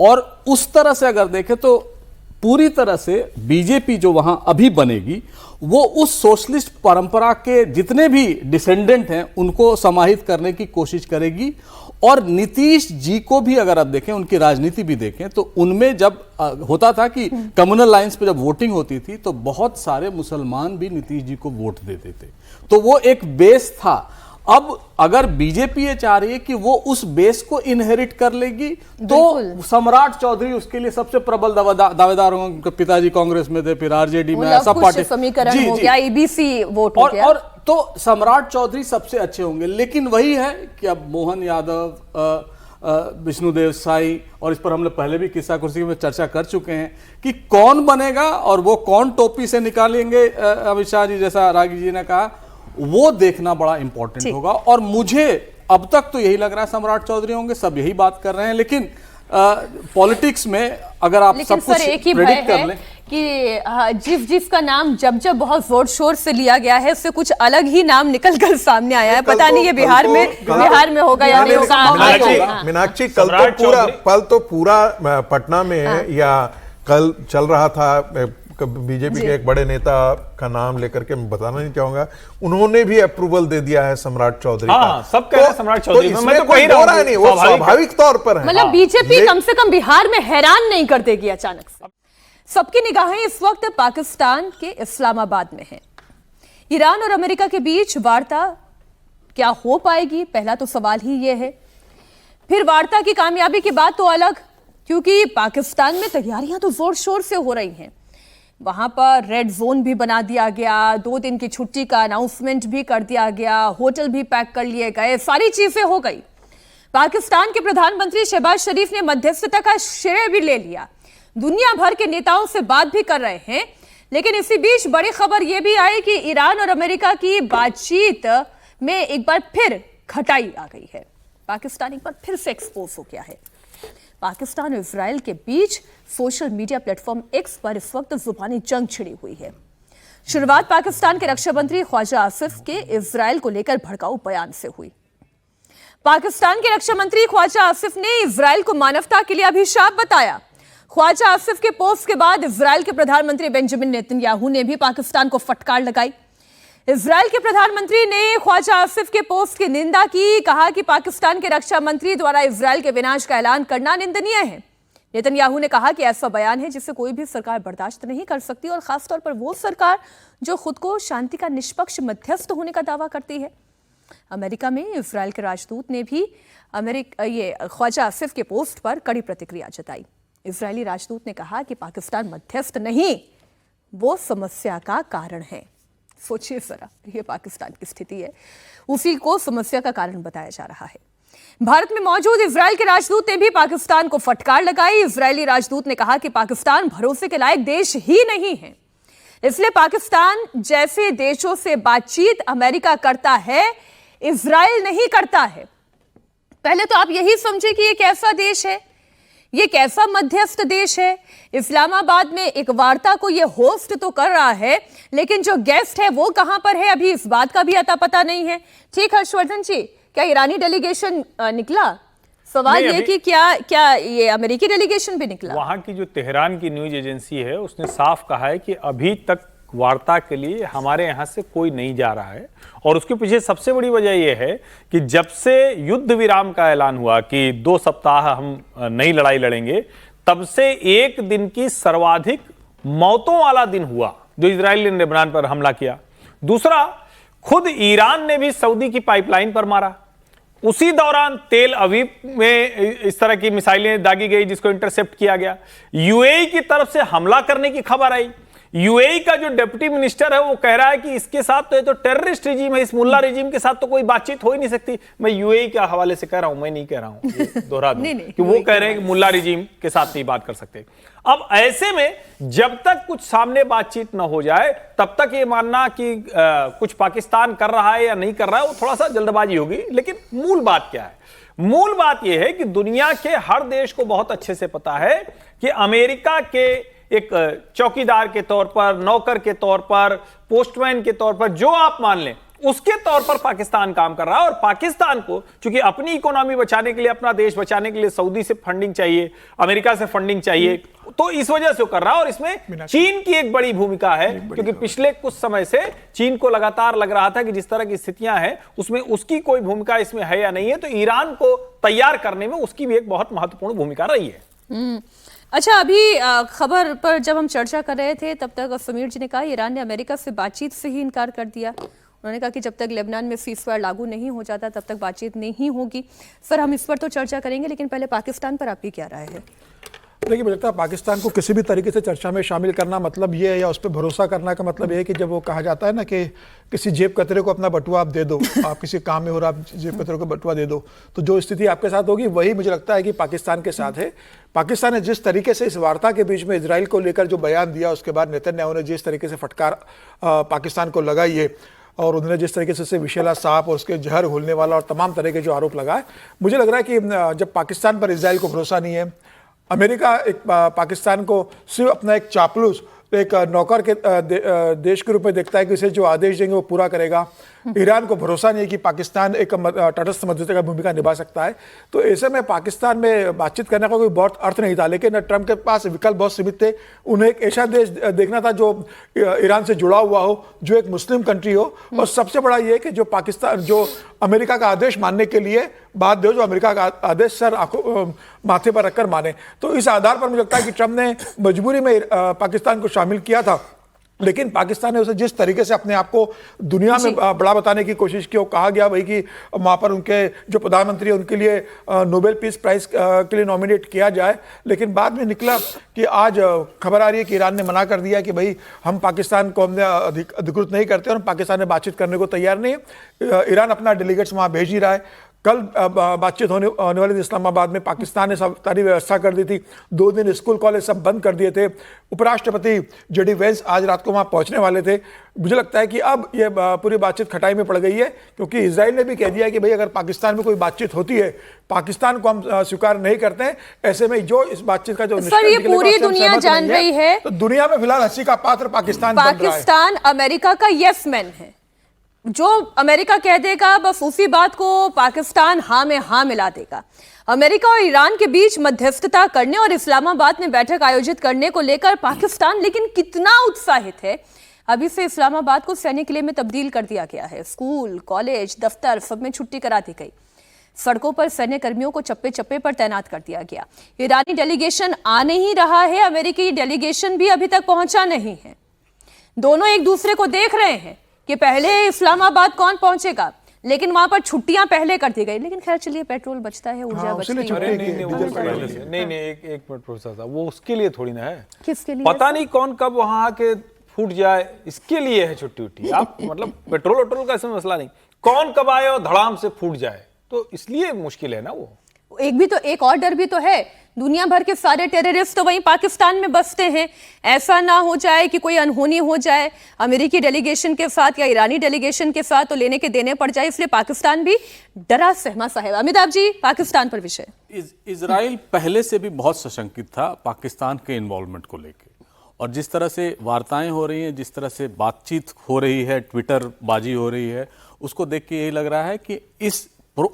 और उस तरह से अगर देखें तो पूरी तरह से बीजेपी जो वहां अभी बनेगी वो उस सोशलिस्ट परंपरा के जितने भी डिसेंडेंट हैं उनको समाहित करने की कोशिश करेगी। और नीतीश जी को भी अगर आप देखें, उनकी राजनीति भी देखें, तो उनमें जब होता था कि कम्युनल लाइंस पे जब वोटिंग होती थी तो बहुत सारे मुसलमान भी नीतीश जी को वोट देते थे, तो वो एक बेस था। अब अगर बीजेपी ये चाह रही है कि वो उस बेस को इनहेरिट कर लेगी, तो सम्राट चौधरी उसके लिए सबसे प्रबल दावेदार होंगे। उनके पिताजी कांग्रेस में थे, फिर आरजेडी में, सब पार्टी समीकरण हो गया, ईबीसी वोट हो गया, और तो सम्राट चौधरी सबसे अच्छे होंगे। लेकिन वही है कि अब मोहन यादव, विष्णुदेव साई, और इस पर हमने पहले भी किस्सा कुर्सी में चर्चा कर चुके हैं कि कौन बनेगा और वो कौन टोपी से निकालेंगे, अमित शाह जी जैसा रागी जी ने कहा, वो देखना बड़ा इंपॉर्टेंट होगा। और मुझे अब तक तो यही लग रहा है सम्राट चौधरी होंगे, सब यही बात कर रहे हैं। लेकिन पॉलिटिक्स में अगर आप सब कुछ एक ही प्रेडिक्ट भय कर लें, है कि जिसका नाम जब जब बहुत जोर शोर से लिया गया है उससे कुछ अलग ही नाम निकल कर सामने आया है। पता नहीं ये बिहार में होगा या नहीं होगा। मीनाक्षी, कल तो पूरा पटना में या कल चल रहा था, बीजेपी के एक बड़े नेता का नाम लेकर के मैं बताना नहीं चाहूंगा, उन्होंने भी अप्रूवल दे दिया है सम्राट चौधरी का। सब कह रहे हैं सम्राट चौधरी, मैं तो कहीं हो रहा नहीं, वो स्वाभाविक तौर पर है। मतलब बीजेपी कम से कम बिहार में हैरान नहीं कर देगी अचानक से। सबकी निगाहें इस वक्त पाकिस्तान के इस्लामाबाद में हैं। ईरान और अमेरिका के बीच वार्ता क्या हो पाएगी, पहला तो सवाल ही यह है। फिर वार्ता की कामयाबी की बात तो अलग, क्योंकि पाकिस्तान में तैयारियां तो जोर शोर से हो रही हैं। वहां पर रेड जोन भी बना दिया गया, 2 दिन की छुट्टी का अनाउंसमेंट भी कर दिया गया, होटल भी पैक कर लिए गए, सारी चीजें हो गई। पाकिस्तान के प्रधानमंत्री शहबाज शरीफ ने मध्यस्थता का श्रेय भी ले लिया, दुनिया भर के नेताओं से बात भी कर रहे हैं। लेकिन इसी बीच बड़ी खबर यह भी आई कि ईरान और अमेरिका की बातचीत में एक बार फिर खटाई आ गई है। पाकिस्तान एक बार फिर से एक्सपोज हो गया है। पाकिस्तान और इजराइल के बीच सोशल मीडिया प्लेटफॉर्म एक्स पर इस वक्त जुबानी जंग छिड़ी हुई है। शुरुआत पाकिस्तान के रक्षा मंत्री ख्वाजा आसिफ के इजराइल को लेकर भड़काऊ बयान से हुई। पाकिस्तान के रक्षा मंत्री ख्वाजा आसिफ ने इजराइल को मानवता के लिए अभिशाप बताया। ख्वाजा आसिफ के पोस्ट के बाद इजराइल के प्रधानमंत्री बेंजामिन नेतन्याहू ने भी पाकिस्तान को फटकार लगाई। इजराइल के प्रधानमंत्री ने ख्वाजा आसिफ के पोस्ट की निंदा की, कहा कि पाकिस्तान के रक्षा मंत्री द्वारा इजराइल के विनाश का ऐलान करना निंदनीय है। नेतन्याहू ने कहा कि ऐसा बयान है जिसे कोई भी सरकार बर्दाश्त नहीं कर सकती, और खासतौर पर वो सरकार जो खुद को शांति का निष्पक्ष मध्यस्थ होने का दावा करती है। अमेरिका में इजराइल के राजदूत ने भी ख्वाजा आसिफ के पोस्ट पर कड़ी प्रतिक्रिया जताई। इजरायली राजदूत ने कहा कि पाकिस्तान मध्यस्थ नहीं, वो समस्या का कारण है। सोचिए जरा, ये पाकिस्तान की स्थिति है, उसी को समस्या का कारण बताया जा रहा है। भारत में मौजूद इजराइल के राजदूत ने भी पाकिस्तान को फटकार लगाई। इजरायली राजदूत ने कहा कि पाकिस्तान भरोसे के लायक देश ही नहीं है, इसलिए पाकिस्तान जैसे देशों से बातचीत अमेरिका करता है, इजराइल नहीं करता है। पहले तो आप यही समझे कि ये कैसा देश है, ये कैसा मध्यस्थ देश है। इस्लामाबाद में एक वार्ता को ये होस्ट तो कर रहा है, लेकिन जो गेस्ट है वो कहां पर है, अभी इस बात का भी अता पता नहीं है। ठीक, हर्षवर्धन जी, क्या ईरानी डेलीगेशन निकला? सवाल ये कि क्या ये अमेरिकी डेलीगेशन भी निकला? वहां की जो तेहरान की न्यूज एजेंसी है उसने साफ कहा है कि अभी तक वार्ता के लिए हमारे यहाँ से कोई नहीं जा रहा है, और उसके पीछे सबसे बड़ी वजह यह है कि जब से युद्ध विराम का ऐलान हुआ कि 2 सप्ताह हम नई लड़ाई लड़ेंगे, तब से एक दिन की सर्वाधिक मौतों वाला दिन हुआ जो इजराइल ने लेबनान पर हमला किया। दूसरा, खुद ईरान ने भी सऊदी की पाइपलाइन पर मारा। उसी दौरान तेल अवीव में इस तरह की मिसाइलें दागी गई जिसको इंटरसेप्ट किया गया। यूएई की तरफ से हमला करने की खबर आई। यूएई का जो डिप्टी मिनिस्टर है वो कह रहा है कि इसके साथ तो ये तो टेररिस्ट रिजीम है, इस मुल्ला रिजीम के साथ तो कोई बातचीत हो ही नहीं सकती। मैं यूएई के हवाले से कह रहा हूं, मैं नहीं कह रहा हूं, दोहरा दूं कि वो कह रहे हैं कि मुल्ला रिजीम के साथ नहीं बात कर सकते। अब ऐसे में जब तक कुछ सामने बातचीत ना हो जाए तब तक ये मानना कि कुछ पाकिस्तान कर रहा है या नहीं कर रहा है वो थोड़ा सा जल्दबाजी होगी। लेकिन मूल बात क्या है? मूल बात यह है कि दुनिया के हर देश को बहुत अच्छे से पता है कि अमेरिका के एक चौकीदार के तौर पर, नौकर के तौर पर, पोस्टमैन के तौर पर, जो आप मान लें, उसके तौर पर पाकिस्तान काम कर रहा है। और पाकिस्तान को चूंकि अपनी इकोनॉमी बचाने के लिए, अपना देश बचाने के लिए सऊदी से फंडिंग चाहिए, अमेरिका से फंडिंग चाहिए, तो इस वजह से वो कर रहा है। और इसमें चीन की एक बड़ी भूमिका है, क्योंकि पिछले कुछ समय से चीन को लगातार लग रहा था कि जिस तरह की स्थितियां हैं उसमें उसकी कोई भूमिका इसमें है या नहीं है, तो ईरान को तैयार करने में उसकी भी एक बहुत महत्वपूर्ण भूमिका रही है। अच्छा, अभी खबर पर जब हम चर्चा कर रहे थे तब तक समीर जी ने कहा ईरान ने अमेरिका से बातचीत से ही इनकार कर दिया। उन्होंने कहा कि जब तक लेबनान में सीज़फायर लागू नहीं हो जाता तब तक बातचीत नहीं होगी। सर, हम इस पर तो चर्चा करेंगे, लेकिन पहले पाकिस्तान पर आपकी क्या राय है? देखिए, मुझे लगता है पाकिस्तान को किसी भी तरीके से चर्चा में शामिल करना मतलब ये है, या उस पर भरोसा करना का मतलब ये है कि जब वो कहा जाता है ना कि किसी जेब कतरे को अपना बटुआ आप दे दो, आप किसी काम में हो रहा, आप जेब कतरे को बटुआ दे दो, तो जो स्थिति आपके साथ होगी वही मुझे लगता है कि पाकिस्तान के साथ है। पाकिस्तान ने जिस तरीके से इस वार्ता के बीच में इजराइल को लेकर जो बयान दिया, उसके बाद नेतन्याहू ने जिस तरीके से फटकार पाकिस्तान को लगाई है, और उन्होंने जिस तरीके से विशेला सांप और उसके जहर घोलने वाला और तमाम तरह के जो आरोप लगाए, मुझे लग रहा है कि जब पाकिस्तान पर इजराइल को भरोसा नहीं है, अमेरिका एक पाकिस्तान को सिर्फ अपना एक चापलूस एक नौकर के देश के रूप में देखता है कि उसे जो आदेश देंगे वो पूरा करेगा। ईरान को भरोसा नहीं है कि पाकिस्तान एक तटस्थ मध्यस्थता का भूमिका निभा सकता है। तो ऐसे में पाकिस्तान में बातचीत करने का कोई बहुत अर्थ नहीं था। लेकिन ट्रंप के पास विकल्प बहुत सीमित थे। उन्हें एक ऐसा देश देखना था जो ईरान से जुड़ा हुआ हो, जो एक मुस्लिम कंट्री हो, और सबसे बड़ा ये कि जो पाकिस्तान जो अमेरिका का आदेश मानने के लिए बाध्य हो, जो अमेरिका का आदेश सर माथे पर रखकर माने। तो इस आधार पर मुझे लगता है कि ट्रंप ने मजबूरी में पाकिस्तान को शामिल किया था। लेकिन पाकिस्तान ने उसे जिस तरीके से अपने आप को दुनिया में बड़ा बताने की कोशिश की, वो कहा गया भाई कि वहाँ पर उनके जो प्रधानमंत्री है उनके लिए नोबेल पीस प्राइज के लिए नॉमिनेट किया जाए। लेकिन बाद में निकला कि आज खबर आ रही है कि ईरान ने मना कर दिया कि भाई हम पाकिस्तान को हमने अधिकृत नहीं करते और पाकिस्तान में बातचीत करने को तैयार नहीं है। ईरान अपना डेलीगेट्स वहाँ भेज ही रहा है। कल बातचीत होने वाली थी इस्लामाबाद में। पाकिस्तान ने सब सारी व्यवस्था कर दी थी। 2 दिन स्कूल कॉलेज सब बंद कर दिए थे। उपराष्ट्रपति जेडी वेंस आज रात को वहाँ पहुँचने वाले थे। मुझे लगता है कि अब ये पूरी बातचीत खटाई में पड़ गई है, क्योंकि इजराइल ने भी कह दिया कि भाई अगर पाकिस्तान में कोई बातचीत होती है, पाकिस्तान को हम स्वीकार नहीं करते हैं। ऐसे में जो इस बातचीत का जो सर ये पूरी दुनिया जान रही है, तो दुनिया में फिलहाल हंसी का पात्र पाकिस्तान अमेरिका का यस मैन है। जो अमेरिका कह देगा बस उसी बात को पाकिस्तान हाँ में हाँ मिला देगा। अमेरिका और ईरान के बीच मध्यस्थता करने और इस्लामाबाद में बैठक आयोजित करने को लेकर पाकिस्तान लेकिन कितना उत्साहित है। अभी से इस्लामाबाद को सैन्य किले में तब्दील कर दिया गया है। स्कूल, कॉलेज, दफ्तर सब में छुट्टी करा दी गई। सड़कों पर सैन्य कर्मियों को चप्पे चप्पे पर तैनात कर दिया गया। ईरानी डेलीगेशन आ नहीं रहा है, अमेरिकी डेलीगेशन भी अभी तक पहुंचा नहीं है। दोनों एक दूसरे को देख रहे हैं कि पहले इस्लामाबाद कौन पहुंचेगा, लेकिन वहां पर छुट्टियां पहले कर दी गई। लेकिन खैर चलिए, पेट्रोल बचता है, ऊर्जा बचती है। नहीं एक मिनट प्रोफेसर साहब, वो उसके लिए थोड़ी ना है। किसके लिए? पता नहीं कौन कब वहां आके फूट जाए, इसके लिए है छुट्टी उट्टी। आप मतलब पेट्रोल का इसमें मसला नहीं, कौन कब आए और धड़ाम से फूट जाए, तो इसलिए मुश्किल है ना। वो एक और डर भी तो है, दुनिया भर के सारे टेररिस्ट तो वहीं पाकिस्तान में बसते हैं। ऐसा ना हो जाए कि कोई अनहोनी हो जाए अमेरिकी डेलीगेशन के साथ या ईरानी डेलीगेशन के साथ, तो लेने के देने पड़ जाए। इसलिए पाकिस्तान भी डरा सहमा सा है। अमिताभ जी, पाकिस्तान पर विषय। इजराइल पहले से भी बहुत सशंकित था पाकिस्तान के इन्वॉल्वमेंट को लेकर, और जिस तरह से वार्ताएं हो रही हैं, जिस तरह से बातचीत हो रही है, ट्विटर बाजी हो रही है, उसको देख के यही लग रहा है कि इस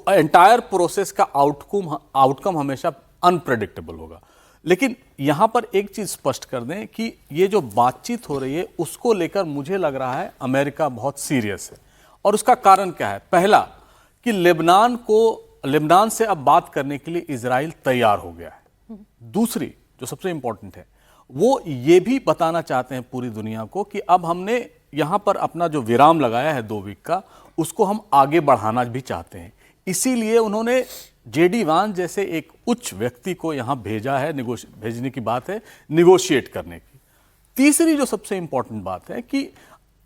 एंटायर प्रोसेस का आउटकम हमेशा अनप्रेडिक्टेबल होगा। लेकिन यहां पर एक चीज स्पष्ट कर दें कि ये जो बातचीत हो रही है उसको लेकर मुझे लग रहा है अमेरिका बहुत सीरियस है। और उसका कारण क्या है? पहला कि लेबनान से अब बात करने के लिए इजराइल तैयार हो गया है। दूसरी जो सबसे इंपॉर्टेंट है, वो ये भी बताना चाहते हैं पूरी दुनिया को कि अब हमने यहां पर अपना जो विराम लगाया है 2 वीक का, उसको हम आगे बढ़ाना भी चाहते हैं। इसीलिए उन्होंने जेडी वांस जैसे एक उच्च व्यक्ति को यहां भेजा है, भेजने की बात है निगोशिएट करने की। तीसरी जो सबसे इंपॉर्टेंट बात है कि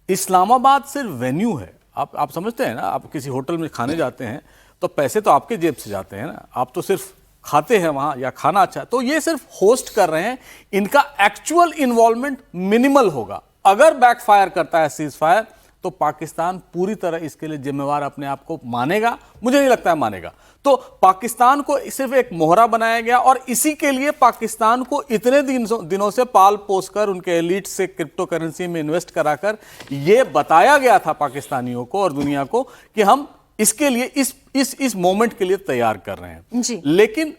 इस्लामाबाद सिर्फ वेन्यू है। आप समझते हैं ना, आप किसी होटल में खाने जाते हैं तो पैसे तो आपके जेब से जाते हैं ना, आप तो सिर्फ खाते हैं वहां या खाना अच्छा है। तो ये सिर्फ होस्ट कर रहे हैं, इनका एक्चुअल इन्वॉल्वमेंट मिनिमल होगा। अगर बैकफायर करता है सीज फायर तो पाकिस्तान पूरी तरह इसके लिए जिम्मेवार अपने आप को मानेगा। मुझे नहीं लगता है मानेगा। तो पाकिस्तान को सिर्फ एक मोहरा बनाया गया, और इसी के लिए पाकिस्तान को इतने दिनों से पाल पोस कर उनके एलिट से क्रिप्टो करेंसी में इन्वेस्ट कराकर यह बताया गया था पाकिस्तानियों को और दुनिया को कि हम इसके लिए इस मोमेंट के लिए तैयार कर रहे हैं जी। लेकिन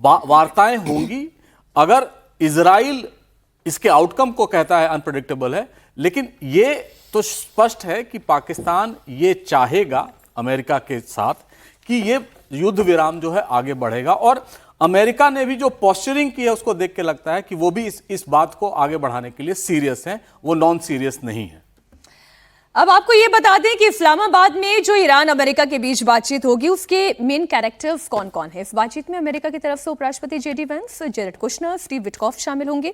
वार्ताएं होंगी। अगर इजराइल इसके आउटकम को कहता है अनप्रेडिक्टेबल है, लेकिन ये तो स्पष्ट है कि पाकिस्तान ये चाहेगा अमेरिका के साथ कि ये युद्ध विराम जो है आगे बढ़ेगा। और अमेरिका ने भी जो पोस्चरिंग की है उसको देख के लगता है कि वो भी इस बात को आगे बढ़ाने के लिए सीरियस हैं, वो नॉन सीरियस नहीं है। अब आपको ये बता दें कि इस्लामाबाद में जो ईरान अमेरिका के बीच बातचीत होगी उसके मेन कैरेक्टर्स कौन कौन है। इस बातचीत में अमेरिका की तरफ से उपराष्ट्रपति JD Vance, Jared Kushner, Steve Witkoff शामिल होंगे।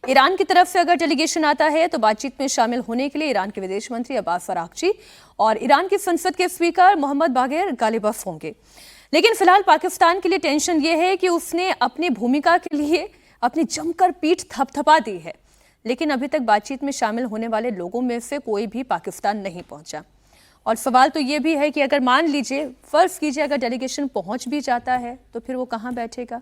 ईरान की तरफ से अगर डेलीगेशन आता है तो बातचीत में शामिल होने के लिए ईरान के विदेश मंत्री अब्बास अरागची और ईरान की संसद के स्पीकर मोहम्मद बागेर गालिबफ होंगे। लेकिन फिलहाल पाकिस्तान के लिए टेंशन ये है कि उसने अपनी भूमिका के लिए अपनी जमकर पीठ थपथपा दी है, लेकिन अभी तक बातचीत में शामिल होने वाले लोगों में से कोई भी पाकिस्तान नहीं पहुंचा। और सवाल तो ये भी है कि अगर मान लीजिए, फर्ज कीजिए अगर डेलीगेशन पहुंच भी जाता है तो फिर वो कहाँ बैठेगा?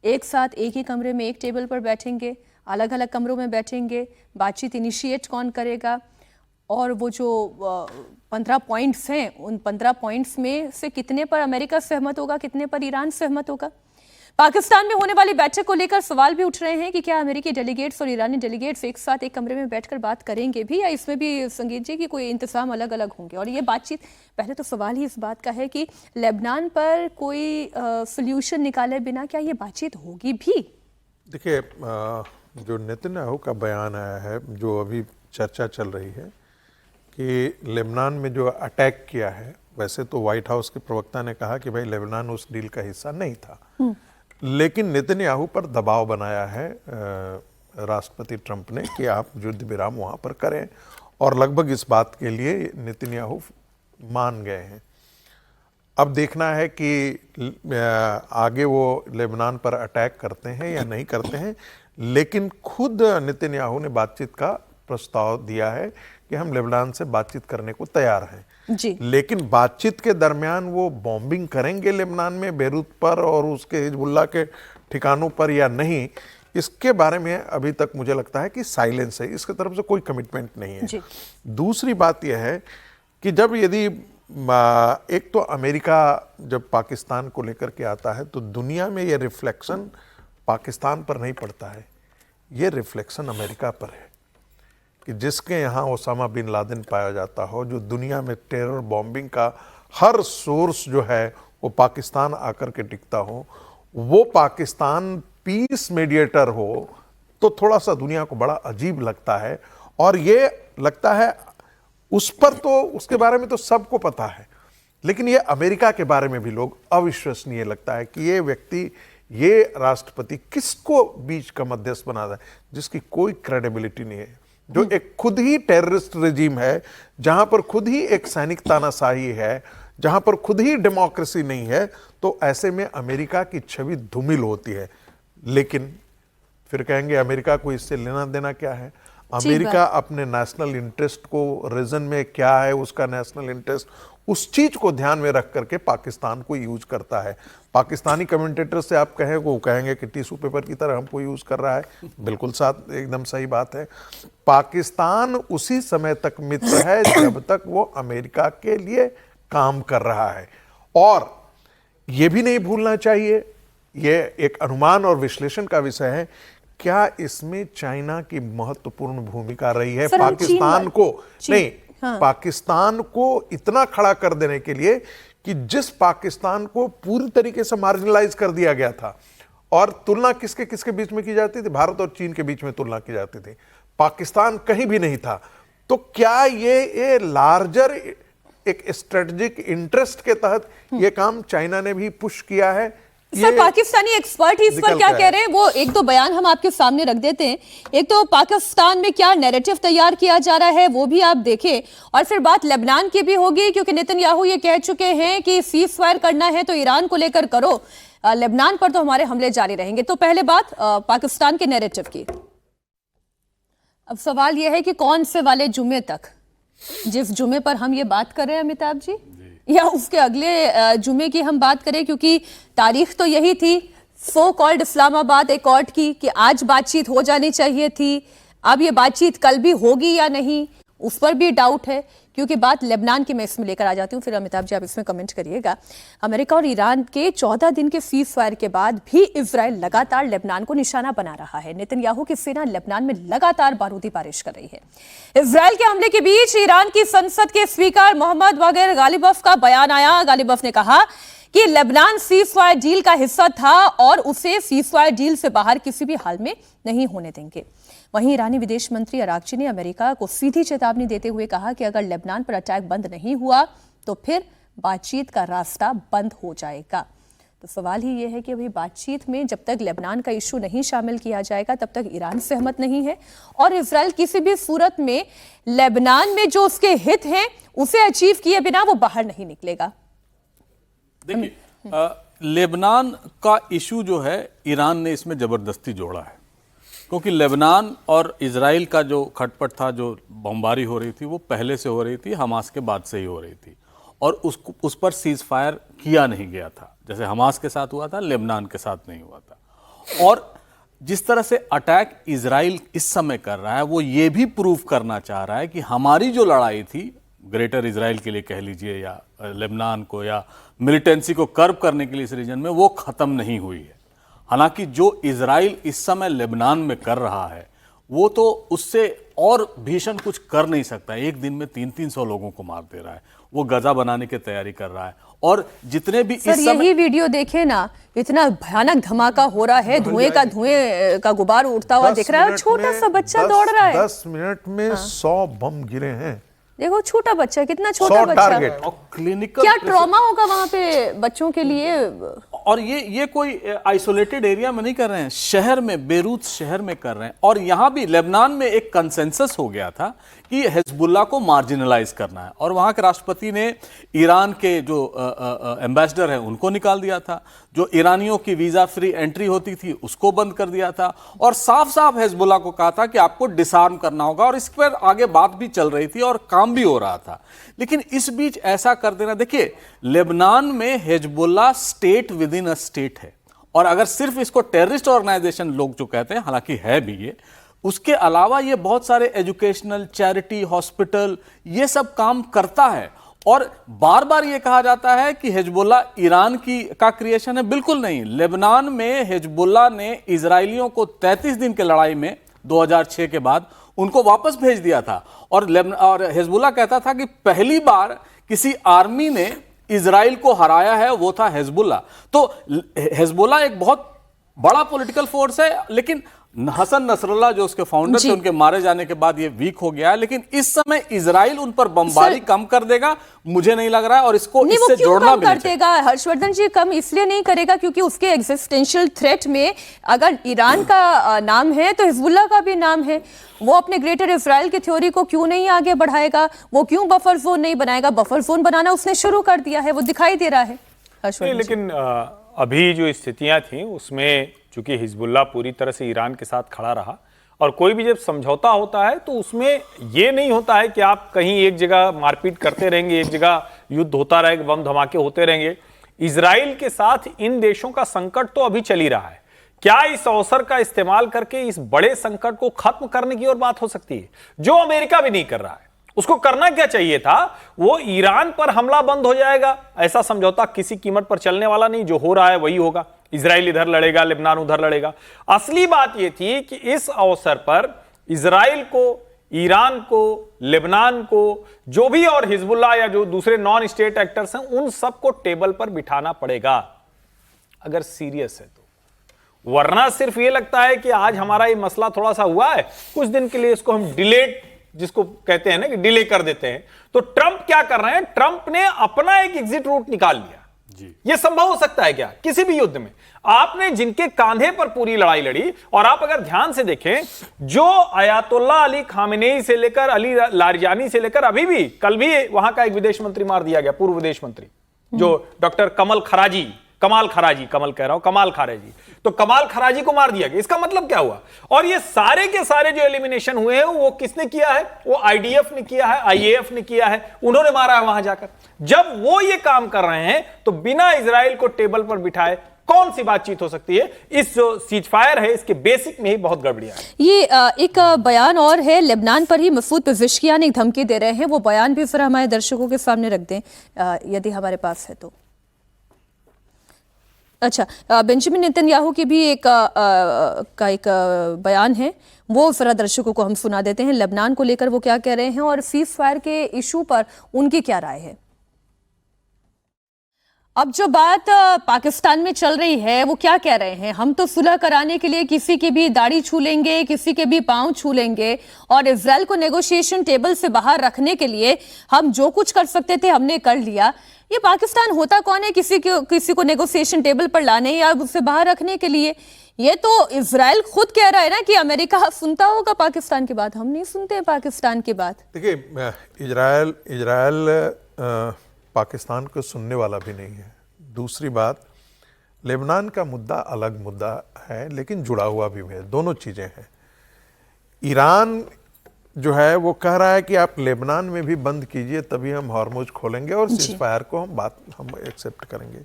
एक साथ एक ही कमरे में एक टेबल पर बैठेंगे, अलग अलग कमरों में बैठेंगे, बातचीत इनिशिएट कौन करेगा, और वो जो 15 पॉइंट्स हैं, उन 15 पॉइंट्स में से कितने पर अमेरिका सहमत होगा, कितने पर ईरान सहमत होगा। पाकिस्तान में होने वाली बैठक को लेकर सवाल भी उठ रहे हैं कि क्या अमेरिकी डेलीगेट्स और ईरानी डेलीगेट्स एक साथ एक कमरे में बैठकर बात करेंगे भी, या इसमें भी संगीत जी की कोई इंतजाम अलग अलग होंगे। और ये बातचीत, पहले तो सवाल ही इस बात का है कि लेबनान पर कोई सोल्यूशन निकाले बिना क्या ये बातचीत होगी भी। देखिए, जो नेतन्याहू का बयान आया है, जो अभी चर्चा चल रही है कि लेबनान में जो अटैक किया है, वैसे तो व्हाइट हाउस के प्रवक्ता ने कहा कि भाई लेबनान उस डील का हिस्सा नहीं था, लेकिन नेतन्याहू पर दबाव बनाया है राष्ट्रपति ट्रंप ने कि आप युद्ध विराम वहाँ पर करें, और लगभग इस बात के लिए नेतन्याहू मान गए हैं। अब देखना है कि आगे वो लेबनान पर अटैक करते हैं या नहीं करते हैं, लेकिन खुद नेतन्याहू ने बातचीत का प्रस्ताव दिया है कि हम लेबनान से बातचीत करने को तैयार हैं जी। लेकिन बातचीत के दरमियान वो बॉम्बिंग करेंगे लेबनान में, बेरूत पर और उसके हिजबुल्लाह के ठिकानों पर या नहीं, इसके बारे में अभी तक मुझे लगता है कि साइलेंस है, इसकी तरफ से कोई कमिटमेंट नहीं है जी। दूसरी बात यह है कि जब यदि एक तो अमेरिका जब पाकिस्तान को लेकर के आता है तो दुनिया में ये रिफ्लेक्शन पाकिस्तान पर नहीं पड़ता है, ये रिफ्लेक्शन अमेरिका पर है कि जिसके यहाँ ओसामा बिन लादेन पाया जाता हो, जो दुनिया में टेरर बॉम्बिंग का हर सोर्स जो है वो पाकिस्तान आकर के टिकता हो, वो पाकिस्तान पीस मीडिएटर हो, तो थोड़ा सा दुनिया को बड़ा अजीब लगता है। और ये लगता है उस पर, तो उसके बारे में तो सबको पता है, लेकिन ये अमेरिका के बारे में भी लोग अविश्वसनीय लगता है कि ये व्यक्ति, ये राष्ट्रपति किसको बीच का मध्यस्थ बना रहा है, जिसकी कोई क्रेडिबिलिटी नहीं है, जो एक खुद ही टेररिस्ट रेजिम है, जहां पर खुद ही एक सैनिक तानाशाही है, जहां पर खुद ही डेमोक्रेसी नहीं है। तो ऐसे में अमेरिका की छवि धूमिल होती है। लेकिन फिर कहेंगे अमेरिका को इससे लेना देना क्या है? अमेरिका अपने नेशनल इंटरेस्ट को, रीजन में क्या है उसका नेशनल इंटरेस्ट, उस चीज को ध्यान में रख करके पाकिस्तान को यूज करता है। पाकिस्तानी कमेंटेटर से आप कहें, वो कहेंगे कि टिश्यू पेपर की तरह हमको यूज कर रहा है, बिल्कुल साथ एकदम सही बात है। पाकिस्तान उसी समय तक मित्र है जब तक वो अमेरिका के लिए काम कर रहा है। और ये भी नहीं भूलना चाहिए, ये एक अनुमान और विश्लेषण का विषय है, क्या इसमें चाइना की महत्वपूर्ण भूमिका रही है पाकिस्तान को, नहीं, हाँ। पाकिस्तान को इतना खड़ा कर देने के लिए कि जिस पाकिस्तान को पूरी तरीके से मार्जिनलाइज कर दिया गया था, और तुलना किसके किसके बीच में की जाती थी? भारत और चीन के बीच में तुलना की जाती थी, पाकिस्तान कहीं भी नहीं था। तो क्या ये लार्जर एक स्ट्रेटेजिक इंटरेस्ट के तहत ये काम चाइना ने भी पुश किया है? सर, पाकिस्तानी एक्सपर्ट ही इस पर क्या कह रहे हैं, वो एक दो बयान हम आपके सामने रख देते हैं। एक तो पाकिस्तान में क्या नैरेटिव तैयार किया जा रहा है वो भी आप देखें, और फिर बात लेबनान की भी होगी, क्योंकि नेतन्याहू ये कह चुके हैं कि सीज फायर करना है तो ईरान को लेकर करो, लेबनान पर तो हमारे हमले जारी रहेंगे। तो पहले बात पाकिस्तान के नैरेटिव की। अब सवाल यह है कि कौन से वाले जुमे तक, जिस जुमे पर हम ये बात कर रहे हैं अमिताभ जी, या उसके अगले जुमे की हम बात करें, क्योंकि तारीख तो यही थी सो कॉल्ड इस्लामाबाद एकॉर्ड की कि आज बातचीत हो जानी चाहिए थी। अब ये बातचीत कल भी होगी या नहीं, उस पर भी डाउट है, क्योंकि बात लेबनान की मैं इसमें लेकर आ जाती हूँ, फिर अमिताभ जी आप इसमें कमेंट करिएगा। अमेरिका और ईरान के 14 दिन के सीज फायर के बाद भी इजराइल लगातार लेबनान को निशाना बना रहा है। नेतन्याहू की सेना लेबनान में लगातार बारूदी बारिश कर रही है। इजराइल के हमले के बीच ईरान की संसद के स्पीकर मोहम्मद बागर गालिबफ का बयान आया। गालिबफ ने कहा कि लेबनान सीज फायर डील का हिस्सा था और उसे सीज फायर डील से बाहर किसी भी हाल में नहीं होने देंगे। वहीं ईरानी विदेश मंत्री अरागची ने अमेरिका को सीधी चेतावनी देते हुए कहा कि अगर लेबनान पर अटैक बंद नहीं हुआ तो फिर बातचीत का रास्ता बंद हो जाएगा। तो सवाल ही यह है कि अभी बातचीत में जब तक लेबनान का इशू नहीं शामिल किया जाएगा तब तक ईरान सहमत नहीं है, और इजराइल किसी भी सूरत में लेबनान में जो उसके हित हैं उसे अचीव किए बिना वो बाहर नहीं निकलेगा। देखिए, लेबनान का इशू जो है ईरान ने इसमें जबरदस्ती जोड़ा है, क्योंकि लेबनान और इजराइल का जो खटपट था, जो बमबारी हो रही थी, वो पहले से हो रही थी, हमास के बाद से ही हो रही थी, और उस पर सीज फायर किया नहीं गया था। जैसे हमास के साथ हुआ था, लेबनान के साथ नहीं हुआ था। और जिस तरह से अटैक इजराइल इस समय कर रहा है, वो ये भी प्रूव करना चाह रहा है कि हमारी जो लड़ाई थी ग्रेटर इजराइल के लिए कह लीजिए, या लेबनान को, या मिलिटेंसी को कर्व करने के लिए इस रीजन में, वो खत्म नहीं हुई है। हालांकि जो इजराइल इस समय लेबनान में कर रहा है वो तो उससे और भीषण कुछ कर नहीं सकता। एक दिन में 300-300 लोगों को मार दे रहा है, वो गजा बनाने की तैयारी कर रहा है। और जितने भी सर इस समय यही वीडियो देखे ना, इतना भयानक धमाका हो रहा है, धुएं का गुबार उड़ता हुआ दिख रहा है, छोटा सा बच्चा दौड़ रहा है। 10 मिनट में 100 बम गिरे हैं। देखो छोटा बच्चा, कितना छोटा 100 बच्चा, टारगेट। और क्लिनिकल क्या ट्रॉमा होगा वहां पे बच्चों के लिए। और ये कोई आइसोलेटेड एरिया में नहीं कर रहे हैं, शहर में, बेरूत शहर में कर रहे हैं। और यहां भी लेबनान में एक कंसेंसस हो गया था कि हिजबुल्लाह को मार्जिनलाइज करना है, और वहां के राष्ट्रपति ने ईरान के जो एम्बेसडर हैं उनको निकाल दिया था, जो ईरानियों की वीजा फ्री एंट्री होती थी उसको बंद कर दिया था, और साफ साफ हिजबुल्लाह को कहा था कि आपको डिसआर्म करना होगा। और इस पर आगे बात भी चल रही थी और काम भी हो रहा था। लेकिन इस बीच ऐसा कर देना, देखिए लेबनान में Hezbollah state with in a state है, और अगर सिर्फ इसको टेररिस्ट ऑर्गेनाइजेशन लोग जो कहते हैं, हालांकि है भी ये, उसके अलावा ये बहुत सारे एजुकेशनल, चैरिटी, हॉस्पिटल, ये सब काम करता है। और बार बार ये कहा जाता है कि हिजबुल्लाह ईरान का क्रिएशन है, बिल्कुल नहीं। लेबनान में हिजबुल्लाह ने इजरायलियों को 33 दिन की लड़ाई में 2006 के बाद उनको वापस भेज दिया था। और हिजबुल्लाह कहता था कि पहली बार किसी आर्मी ने इजराइल को हराया है वो था हिजबुल्लाह। तो हिजबुल्लाह एक बहुत बड़ा पॉलिटिकल फोर्स है, लेकिन हसन नसरुल्लाह जो उसके फाउंडर थे, उनके मारे जाने के बाद ये वीक हो गया है। लेकिन इस समय इजराइल उन पर बमबारी कम कर देगा, मुझे नहीं लग रहा है, और इसको इससे जोड़ना भी नहीं चाहिए। देगा हर्षवर्धन जी, कम इसलिए नहीं करेगा क्योंकि उसके एग्जिस्टेंशियल थ्रेट में अगर ईरान का नाम है तो हिजबुल्लाह का भी नाम है। वो अपने ग्रेटर इजराइल की थ्योरी को क्यों नहीं आगे बढ़ाएगा, वो क्यों बफर जोन नहीं बनाएगा। बफर जोन बनाना उसने शुरू कर दिया है, वो दिखाई दे रहा है हर्षवर्धन। लेकिन अभी जो स्थितियां थी उसमें चूंकि हिजबुल्लाह पूरी तरह से ईरान के साथ खड़ा रहा, और कोई भी जब समझौता होता है तो उसमें ये नहीं होता है कि आप कहीं एक जगह मारपीट करते रहेंगे, एक जगह युद्ध होता रहेगा, बम धमाके होते रहेंगे। इजराइल के साथ इन देशों का संकट तो अभी चल ही रहा है। क्या इस अवसर का इस्तेमाल करके इस बड़े संकट को खत्म करने की और बात हो सकती है, जो अमेरिका भी नहीं कर रहा है? उसको करना क्या चाहिए था, वो ईरान पर हमला बंद हो जाएगा, ऐसा समझौता किसी कीमत पर चलने वाला नहीं, जो हो रहा है वही होगा। इजराइल इधर लड़ेगा, लेबनान उधर लड़ेगा। असली बात यह थी कि इस अवसर पर इजराइल को, ईरान को, लेबनान को, जो भी और हिजबुल्लाह या जो दूसरे नॉन स्टेट एक्टर्स हैं, उन सबको टेबल पर बिठाना पड़ेगा अगर सीरियस है तो। वरना सिर्फ ये लगता है कि आज हमारा ये मसला थोड़ा सा हुआ है, कुछ दिन के लिए इसको हम डिलेट, जिसको कहते हैं ना कि डिले कर देते हैं। तो ट्रंप क्या कर रहे हैं, ट्रंप ने अपना एक एग्जिट रूट निकाल लिया। यह संभव हो सकता है क्या किसी भी युद्ध में? आपने जिनके कांधे पर पूरी लड़ाई लड़ी, और आप अगर ध्यान से देखें, जो अयातुल्लाह अली खामेनेई से लेकर अली लारिजानी से लेकर अभी भी, कल भी वहां का एक विदेश मंत्री मार दिया गया, पूर्व विदेश मंत्री, जो डॉक्टर कमाल खराजी, तो कमाल खराजी को मार दिया गया। इसका मतलब क्या हुआ? और ये सारे के सारे जो एलिमिनेशन हुए हैं वो किसने किया है? वो आईडीएफ ने किया है, आईएएफ ने किया है, उन्होंने मारा है वहां जाकर। जब वो ये काम कर रहे हैं तो बिना इजराइल को टेबल पर बिठाए कौन सी बातचीत हो सकती है? इस जो सीजफायर है इसके बेसिक में ही बहुत गड़बड़ियां है। ये एक बयान और है, लेबनान पर ही मसूद पेज़ेश्कियान एक धमकी दे रहे हैं, वो बयान भी जरा हमारे दर्शकों के सामने रख दें यदि हमारे पास है तो। अच्छा, बेंजामिन नेतन्याहू की भी एक बयान है, वो जरा दर्शकों को हम सुना देते हैं। लेबनान को लेकर वो क्या कह रहे हैं और सीज फायर के इशू पर उनकी क्या राय है। अब जो बात पाकिस्तान में चल रही है वो क्या कह रहे हैं, हम तो सुलह कराने के लिए किसी की भी दाढ़ी छू लेंगे, किसी के भी पांव छू लेंगे, और इजराइल को नेगोशिएशन टेबल से बाहर रखने के लिए हम जो कुछ कर सकते थे हमने कर लिया। ये पाकिस्तान होता कौन है किसी को नेगोशिएशन टेबल पर लाने या उससे बाहर रखने के लिए? ये तो इजराइल खुद कह रहा है ना कि अमेरिका सुनता होगा पाकिस्तान की बात, हम नहीं सुनते पाकिस्तान की बात। देखिए, इजराइल पाकिस्तान को सुनने वाला भी नहीं है। दूसरी बात, लेबनान का मुद्दा अलग मुद्दा है लेकिन जुड़ा हुआ भी है, दोनों चीज़ें हैं। ईरान जो है वो कह रहा है कि आप लेबनान में भी बंद कीजिए तभी हम हॉर्मुज खोलेंगे और सीज फायर को हम एक्सेप्ट करेंगे।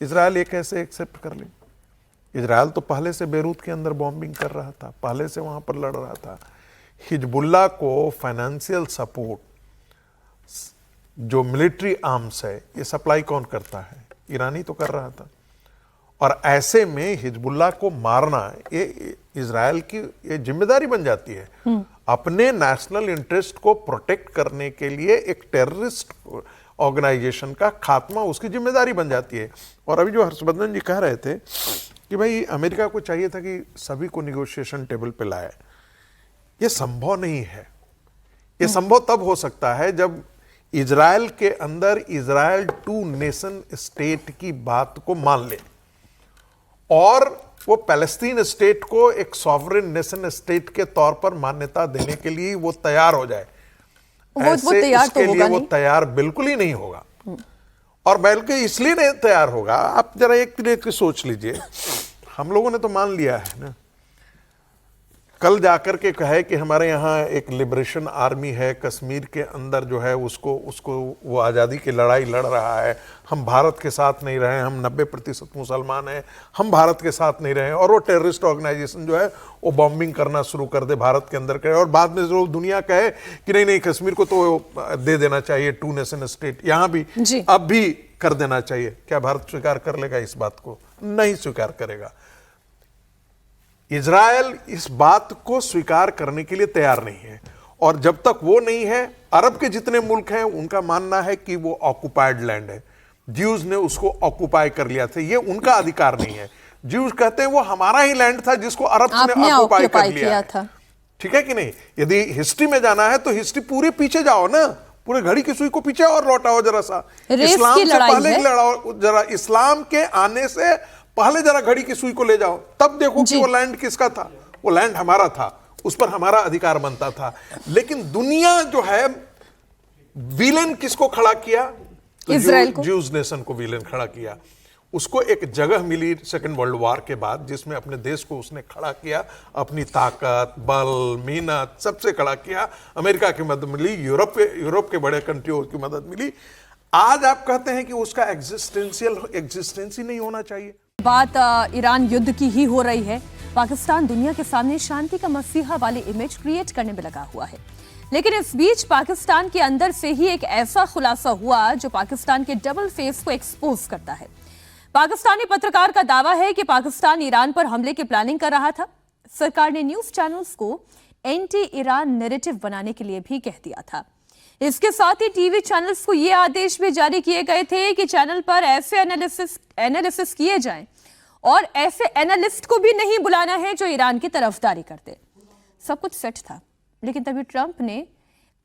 इजराइल ये कैसे एक्सेप्ट कर ले? इजराइल तो पहले से बेरूत के अंदर बॉम्बिंग कर रहा था, पहले से वहां पर लड़ रहा था। हिजबुल्लाह को फाइनेंशियल सपोर्ट, जो मिलिट्री आर्म्स है, ये सप्लाई कौन करता है? ईरान ही तो कर रहा था। और ऐसे में हिजबुल्लाह को मारना ये इजराइल की ये जिम्मेदारी बन जाती है। अपने नेशनल इंटरेस्ट को प्रोटेक्ट करने के लिए एक टेररिस्ट ऑर्गेनाइजेशन का खात्मा उसकी जिम्मेदारी बन जाती है। और अभी जो हर्षवर्धन जी कह रहे थे कि भाई अमेरिका को चाहिए था कि सभी को निगोशिएशन टेबल पे लाए, ये संभव नहीं है। ये संभव तब हो सकता है जब इजराइल के अंदर इजराइल 2 नेशन स्टेट की बात को मान ले और वो पैलेस्तीन स्टेट को एक सॉवरेन नेशन स्टेट के तौर पर मान्यता देने के लिए वो तैयार हो जाए। वो तैयार इसके तो लिए होगा वो नहीं। तैयार बिल्कुल ही नहीं होगा। और बल्कि इसलिए नहीं तैयार होगा, आप जरा एक तरीके सोच लीजिए, हम लोगों ने तो मान लिया है ना, कल जाकर के कहे कि हमारे यहाँ एक लिबरेशन आर्मी है, कश्मीर के अंदर जो है उसको वो आज़ादी की लड़ाई लड़ रहा है, हम भारत के साथ नहीं रहे, हम 90% मुसलमान हैं, हम भारत के साथ नहीं रहे, और वो टेररिस्ट ऑर्गेनाइजेशन जो है वो बॉम्बिंग करना शुरू कर दे भारत के अंदर करे, और बाद में जो दुनिया कहे कि नहीं नहीं कश्मीर को तो दे देना चाहिए 2 नेशन स्टेट, यहाँ भी जी। अब भी कर देना चाहिए। क्या भारत स्वीकार कर लेगा इस बात को? नहीं स्वीकार करेगा। इजराइल इस बात को स्वीकार करने के लिए तैयार नहीं है, और जब तक वो नहीं है, अरब के जितने मुल्क हैं उनका मानना है कि वो ऑक्युपाइड लैंड है, ज्यूज ने उसको ऑक्युपाई कर लिया था, ये उनका अधिकार नहीं है। ज्यूज कहते हैं वो हमारा ही लैंड था जिसको अरब ने ऑक्युपाई कर लिया था। ठीक है कि नहीं? यदि हिस्ट्री में जाना है तो हिस्ट्री पूरे पीछे जाओ ना, पूरे घड़ी की सुई को पीछे और लौटाओ जरा सा, इस्लाम से पहले लड़ाओ जरा, इस्लाम के आने से पहले जरा घड़ी की सुई को ले जाओ, तब देखो कि वो लैंड किसका था। वो लैंड हमारा था, उस पर हमारा अधिकार बनता था। लेकिन दुनिया जो है, विलेन किसको खड़ा किया? तो इजराइल को, ज्यूज नेशन को विलेन खड़ा किया। उसको एक जगह मिली सेकेंड वर्ल्ड वॉर के बाद जिसमें अपने देश को उसने खड़ा किया, अपनी ताकत, बल, मेहनत सबसे खड़ा किया। अमेरिका की मदद मिली, यूरोप के बड़े कंट्रियों की मदद मिली। आज आप कहते हैं कि उसका एग्जिस्टेंस ही नहीं होना चाहिए। बात ईरान युद्ध की ही हो रही है। पाकिस्तान दुनिया के सामने शांति का मसीहा वाली इमेज क्रिएट करने में लगा हुआ है, लेकिन इस बीच पाकिस्तान के अंदर से ही एक ऐसा खुलासा हुआ जो पाकिस्तान के डबल फेस को एक्सपोज करता है। पाकिस्तानी पत्रकार का दावा है कि पाकिस्तान ईरान पर हमले की प्लानिंग कर रहा था। सरकार ने न्यूज चैनल्स को एंटी ईरान नैरेटिव बनाने के लिए भी कह दिया था। इसके साथ ही टीवी चैनल्स को यह आदेश भी जारी किए गए थे कि चैनल पर ऐसे एनालिसिस किए जाएं और ऐसे एनालिस्ट को भी नहीं बुलाना है जो ईरान की तरफदारी करते। सब कुछ सेट था, लेकिन तभी ट्रंप ने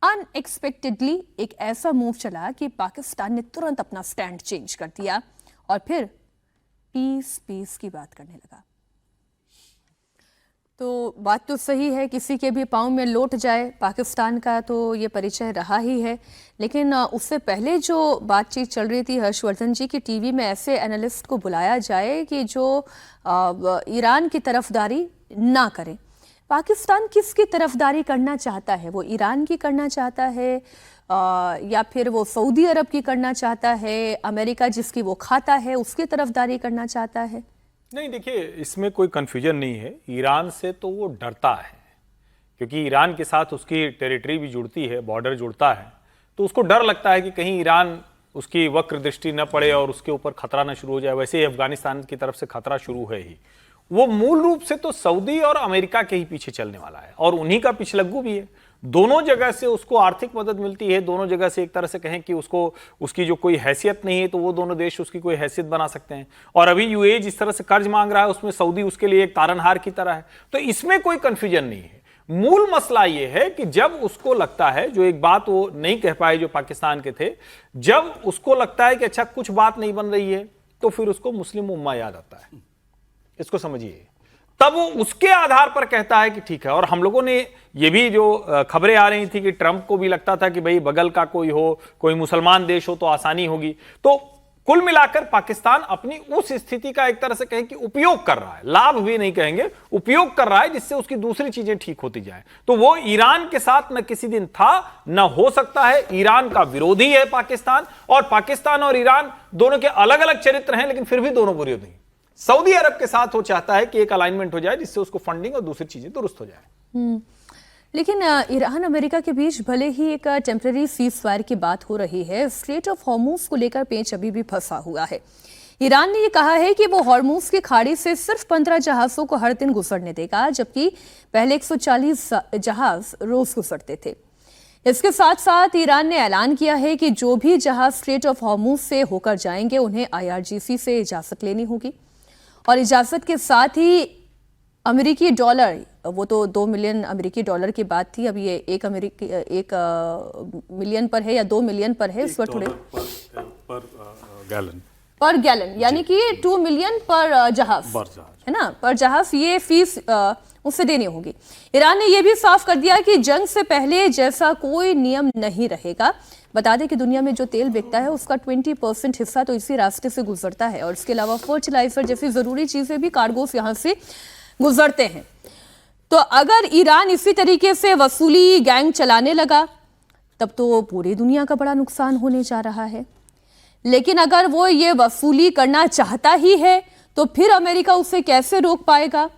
अनएक्सपेक्टेडली एक ऐसा मूव चला कि पाकिस्तान ने तुरंत अपना स्टैंड चेंज कर दिया और फिर पीस की बात करने लगा। तो बात तो सही है, किसी के भी पाँव में लौट जाए पाकिस्तान का तो ये परिचय रहा ही है, लेकिन उससे पहले जो बातचीत चल रही थी हर्षवर्धन जी की, टीवी में ऐसे एनालिस्ट को बुलाया जाए कि जो ईरान की तरफदारी ना करे। पाकिस्तान किसकी तरफदारी करना चाहता है? वो ईरान की करना चाहता है या फिर वो सऊदी अरब की करना चाहता है? अमेरिका जिसकी वो खाता है उसकी तरफदारी करना चाहता है? नहीं, देखिए इसमें कोई कंफ्यूजन नहीं है। ईरान से तो वो डरता है, क्योंकि ईरान के साथ उसकी टेरिटरी भी जुड़ती है, बॉर्डर जुड़ता है, तो उसको डर लगता है कि कहीं ईरान उसकी वक्र दृष्टि न पड़े और उसके ऊपर खतरा न शुरू हो जाए। वैसे ही अफगानिस्तान की तरफ से खतरा शुरू है ही। वो मूल रूप से तो सऊदी और अमेरिका के ही पीछे चलने वाला है और उन्हीं का पिछलग्गू भी है। दोनों जगह से उसको आर्थिक मदद मिलती है, दोनों जगह से एक तरह से कहें कि उसको उसकी जो कोई हैसियत नहीं है तो वो दोनों देश उसकी कोई हैसियत बना सकते हैं। और अभी यूएई जिस तरह से कर्ज मांग रहा है उसमें सऊदी उसके लिए एक तारनहार की तरह है, तो इसमें कोई कंफ्यूजन नहीं है। मूल मसला ये है कि जब उसको लगता है, जो एक बात वो नहीं कह पाए जो पाकिस्तान के थे, जब उसको लगता है कि अच्छा कुछ बात नहीं बन रही है तो फिर उसको मुस्लिम उम्मा याद आता है। इसको समझिए, तब वो उसके आधार पर कहता है कि ठीक है। और हम लोगों ने ये भी जो खबरें आ रही थी कि ट्रंप को भी लगता था कि भाई बगल का कोई हो, कोई मुसलमान देश हो तो आसानी होगी। तो कुल मिलाकर पाकिस्तान अपनी उस स्थिति का एक तरह से कहें कि उपयोग कर रहा है, लाभ भी नहीं कहेंगे, उपयोग कर रहा है, जिससे उसकी दूसरी चीजें ठीक होती जाए। तो वो ईरान के साथ न किसी दिन था न हो सकता है। ईरान का विरोधी है पाकिस्तान, और पाकिस्तान और ईरान दोनों के अलग अलग चरित्र हैं, लेकिन फिर भी दोनों विरोधी हैं। सऊदी अरब के साथ वो चाहता है कि एक अलाइनमेंट हो जाए जिससे उसको फंडिंग और दूसरी चीजें दुरुस्त हो जाए। लेकिन ईरान अमेरिका के बीच भले ही एक टेम्पररी सीज फायर की बात हो रही है, स्ट्रेट ऑफ हॉर्मुज को लेकर पेंच अभी भी फंसा हुआ है। ईरान ने ये कहा है कि वो हॉर्मुज की खाड़ी से सिर्फ 15 जहाजों को हर दिन गुजरने देगा, जबकि पहले 140 जहाज रोज गुजरते थे। इसके साथ साथ ईरान ने ऐलान किया है कि जो भी जहाज स्ट्रेट ऑफ हॉर्मुज से होकर जाएंगे उन्हें IRGC से इजाजत लेनी होगी, और इजाजत के साथ ही अमेरिकी डॉलर, वो तो 2 मिलियन अमेरिकी डॉलर की बात थी, अब ये 1 मिलियन पर है या 2 मिलियन पर है, इस पर थोड़े पर गैलन, यानी कि 2 मिलियन पर जहाज है ना, पर जहाज, ये फीस उससे देनी होगी। ईरान ने यह भी साफ कर दिया कि जंग से पहले जैसा कोई नियम नहीं रहेगा। बता दें कि दुनिया में जो तेल बिकता है उसका 20% हिस्सा तो इसी रास्ते से गुजरता है, और इसके अलावा फर्टिलाइजर जैसी जरूरी चीजें भी कार्गोस यहाँ से गुजरते हैं। तो अगर ईरान इसी तरीके से वसूली गैंग चलाने लगा तब तो पूरी दुनिया का बड़ा नुकसान होने जा रहा है। लेकिन अगर वो ये वसूली करना चाहता ही है तो फिर अमेरिका उसे कैसे रोक पाएगा,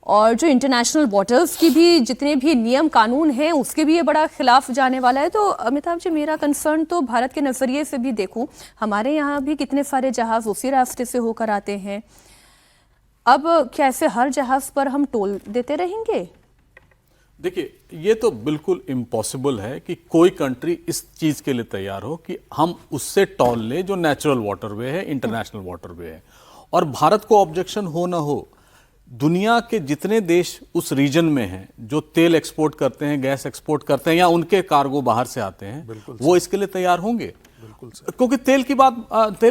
और जो इंटरनेशनल वाटर्स की भी जितने भी नियम कानून हैं उसके भी ये बड़ा खिलाफ जाने वाला है। तो अमिताभ जी, मेरा कंसर्न तो भारत के नजरिए से भी देखूं, हमारे यहाँ भी कितने सारे जहाज उसी रास्ते से होकर आते हैं, अब कैसे हर जहाज पर हम टोल देते रहेंगे? देखिए, ये तो बिल्कुल इम्पॉसिबल है कि कोई कंट्री इस चीज के लिए तैयार हो कि हम उससे टोल ले जो नेचुरल वाटरवे है, इंटरनेशनल वाटरवे है। और भारत को ऑब्जेक्शन हो ना हो, दुनिया के जितने देश उस रीजन में हैं जो तेल एक्सपोर्ट करते हैं, गैस एक्सपोर्ट करते हैं, या उनके कार्गो बाहर से आते हैं, वो इसके लिए तैयार होंगे, क्योंकि तेल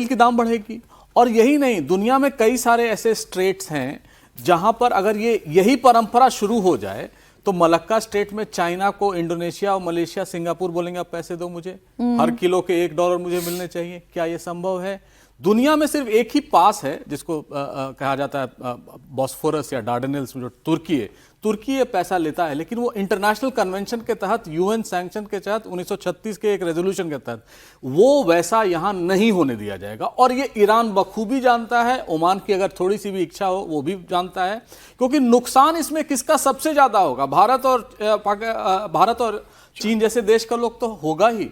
की दाम बढ़ेगी। और यही नहीं, दुनिया में कई सारे ऐसे स्ट्रेट्स हैं जहां पर अगर यही परंपरा शुरू हो जाए तो मलक्का स्टेट में चाइना को इंडोनेशिया और मलेशिया, सिंगापुर बोलेंगे आप पैसे दो मुझे, हर किलो के $1 मुझे मिलने चाहिए। क्या ये संभव है? दुनिया में सिर्फ एक ही पास है जिसको कहा जाता है बॉस्फोरस या डार्डेनेल्स, जो तुर्की ये पैसा लेता है, लेकिन वो इंटरनेशनल कन्वेंशन के तहत, UN सैंक्शन के तहत, 1936 के एक रेजोल्यूशन के तहत वो वैसा यहां नहीं होने दिया जाएगा। और ये ईरान बखूबी जानता है, ओमान की अगर थोड़ी सी भी इच्छा हो वो भी जानता है, क्योंकि नुकसान इसमें किसका सबसे ज्यादा होगा? भारत और चीन जैसे देश का लोग तो होगा ही।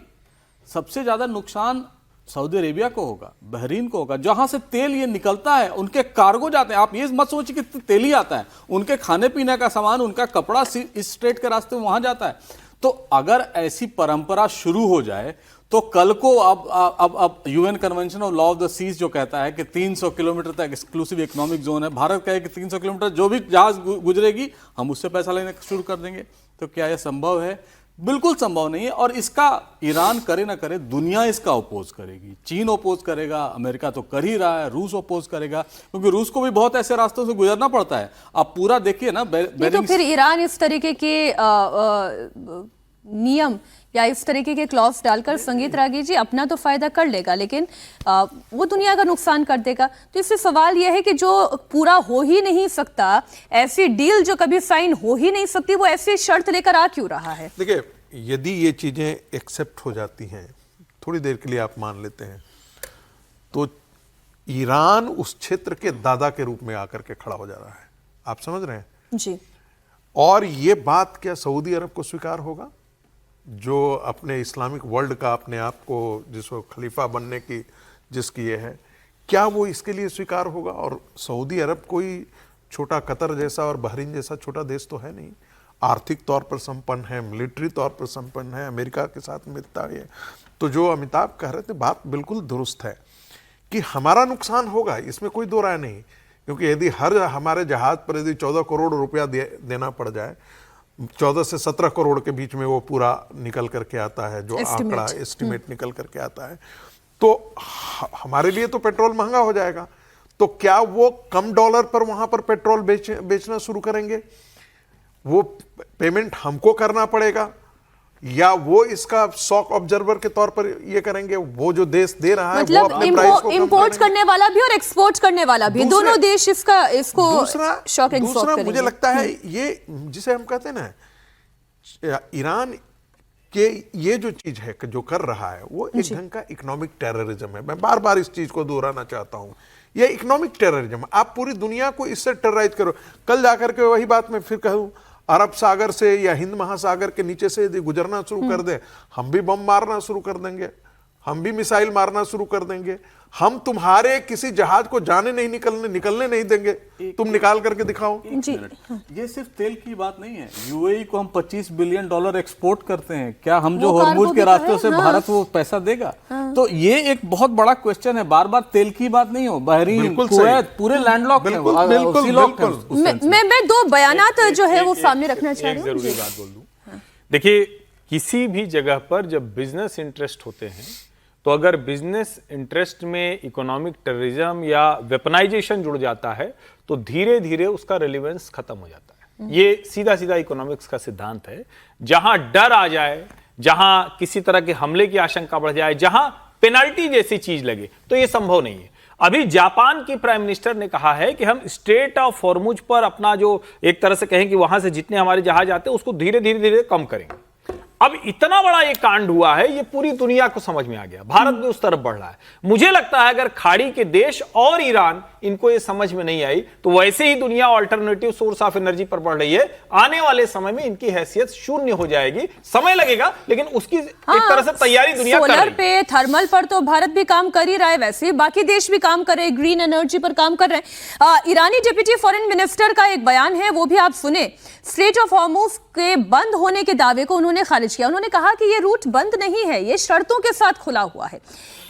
सबसे ज्यादा नुकसान सऊदी अरेबिया को होगा, बहरीन को होगा, जहां से तेल ये निकलता है, उनके कार्गो जाते हैं। आप ये मत सोचिए कि तेल ही आता है, उनके खाने पीने का सामान, उनका कपड़ा इस स्ट्रेट के रास्ते वहां जाता है। तो अगर ऐसी परंपरा शुरू हो जाए तो कल को अब UN convention of law of the seas जो कहता है कि 300 किलोमीटर तक एक्सक्लूसिव इकोनॉमिक जोन है, भारत कहे कि 300 किलोमीटर जो भी जहाज गुजरेगी हम उससे पैसा लेना शुरू कर देंगे। तो क्या यह संभव है? बिल्कुल संभव नहीं है। और इसका ईरान करे ना करे, दुनिया इसका अपोज करेगी। चीन अपोज करेगा, अमेरिका तो कर ही रहा है, रूस अपोज करेगा, क्योंकि रूस को भी बहुत ऐसे रास्तों से गुजरना पड़ता है। आप पूरा देखिए ना, तो फिर ईरान इस तरीके के नियम या इस तरीके के क्लॉज डालकर, संगीत रागी जी, अपना तो फायदा कर लेगा, लेकिन वो दुनिया का नुकसान कर देगा। तो इससे सवाल यह है कि जो पूरा हो ही नहीं सकता, ऐसी डील जो कभी साइन हो ही नहीं सकती, वो ऐसी शर्त लेकर आ क्यों रहा है? देखिए, यदि ये चीजें एक्सेप्ट हो जाती हैं, थोड़ी देर के लिए आप मान लेते हैं, तो ईरान उस क्षेत्र के दादा के रूप में आकर के खड़ा हो जा रहा है। आप समझ रहे हैं जी। और ये बात क्या सऊदी अरब को स्वीकार होगा, जो अपने इस्लामिक वर्ल्ड का अपने आप को जिसको खलीफा बनने की जिसकी ये है, क्या वो इसके लिए स्वीकार होगा? और सऊदी अरब कोई छोटा कतर जैसा और बहरीन जैसा छोटा देश तो है नहीं, आर्थिक तौर पर संपन्न है, मिलिट्री तौर पर संपन्न है, अमेरिका के साथ मिलता है। तो जो अमिताभ कह रहे थे, बात बिल्कुल दुरुस्त है कि हमारा नुकसान होगा, इसमें कोई दो राय नहीं। क्योंकि यदि हर हमारे जहाज पर यदि 14 करोड़ रुपया देना पड़ जाए, 14 से 17 करोड़ के बीच में वो पूरा निकल करके आता है, जो आंकड़ा एस्टिमेट निकल करके आता है, तो हमारे लिए तो पेट्रोल महंगा हो जाएगा। तो क्या वो कम डॉलर पर वहां पर पेट्रोल बेचना शुरू करेंगे? वो पेमेंट हमको करना पड़ेगा, या वो इसका शॉक ऑब्जर्वर के तौर पर ये करेंगे? वो जो देश दे रहा है मतलब वो अपने प्राइस को इंपोर्ट करने वाला भी और एक्सपोर्ट करने वाला भी, दोनों देश इसको शॉक एब्जॉर्ब करेंगे। मुझे लगता है ये जिसे हम कहते हैं ना, ईरान कि ये जो चीज है जो कर रहा है वो एक ढंग का इकोनॉमिक टेररिज्म है। मैं बार बार इस चीज को दोहराना चाहता हूं, ये इकोनॉमिक टेररिज्म है। आप पूरी दुनिया को इससे टेरराइज करो। कल जाकर के वही बात मैं फिर कहूं, अरब सागर से या हिंद महासागर के नीचे से यदि गुजरना शुरू कर दे, हम भी बम मारना शुरू कर देंगे, हम भी मिसाइल मारना शुरू कर देंगे, हम तुम्हारे किसी जहाज को जाने नहीं निकलने नहीं देंगे, तुम निकाल करके दिखाओ। जी ये सिर्फ तेल की बात नहीं है। यूएई को हम $25 बिलियन एक्सपोर्ट करते हैं, क्या हम जो वो हॉर्मुज कार्गो के भी तो रास्तों है, से हाँ। भारत वो पैसा देगा? तो ये एक बहुत बड़ा क्वेश्चन है। बार बार तेल की बात नहीं हो, बहरीन, बिल्कुल सही। कुवैत पूरे लैंडलॉक हैं, बिल्कुल, बिल्कुल, सीलॉक हैं बिल्कुल। उस sense में। मैं दो बयानात जो है वो सामने रखना चाह एक रही हूँ। जरूरी बात बोल दूं। देखिए, किसी भी जगह पर जब बिजनेस इंटरेस्ट होते हैं तो अगर बिजनेस इंटरेस्ट में इकोनॉमिक टेररिज्म या वेपनाइजेशन जुड़ जाता है तो धीरे धीरे उसका रेलिवेंस खत्म हो जाता है। ये सीधा सीधा इकोनॉमिक्स का सिद्धांत है। जहां डर आ जाए, जहां किसी तरह के हमले की आशंका बढ़ जाए, जहां पेनल्टी जैसी चीज लगे, तो ये संभव नहीं है। अभी जापान की प्राइम मिनिस्टर ने कहा है कि हम स्ट्रेट ऑफ हॉर्मुज पर अपना जो एक तरह से कहें कि वहां से जितने हमारे जहाज आते हैं उसको धीरे धीरे कम करेंगे। अब इतना बड़ा ये कांड हुआ है, ये पूरी दुनिया को समझ में आ गया, भारत भी उस तरफ बढ़ रहा है। मुझे लगता है अगर खाड़ी के देश और ईरान इनको ये समझ में नहीं आई तो वैसे ही दुनिया अल्टरनेटिव सोर्स ऑफ एनर्जी पर बढ़ रही है। आने वाले समय में इनकी हैसियत शून्य हो जाएगी। समय लगेगा लेकिन उसकी एक तरह से तैयारी दुनिया कर रही सोलर है। पे, थर्मल पर तो भारत भी काम कर ही रहा है, वैसे ही बाकी देश भी काम कर रहे हैं, ग्रीन एनर्जी पर काम कर रहे हैं। ईरानी डिप्टी फॉरेन मिनिस्टर का एक बयान है, वो भी आप सुने। स्ट्रेट ऑफ हॉर्मुज के बंद होने के दावे को उन्होंने खारिज किया। उन्होंने कहा कि ये रूट बंद नहीं है, ये शर्तों के साथ खुला हुआ है।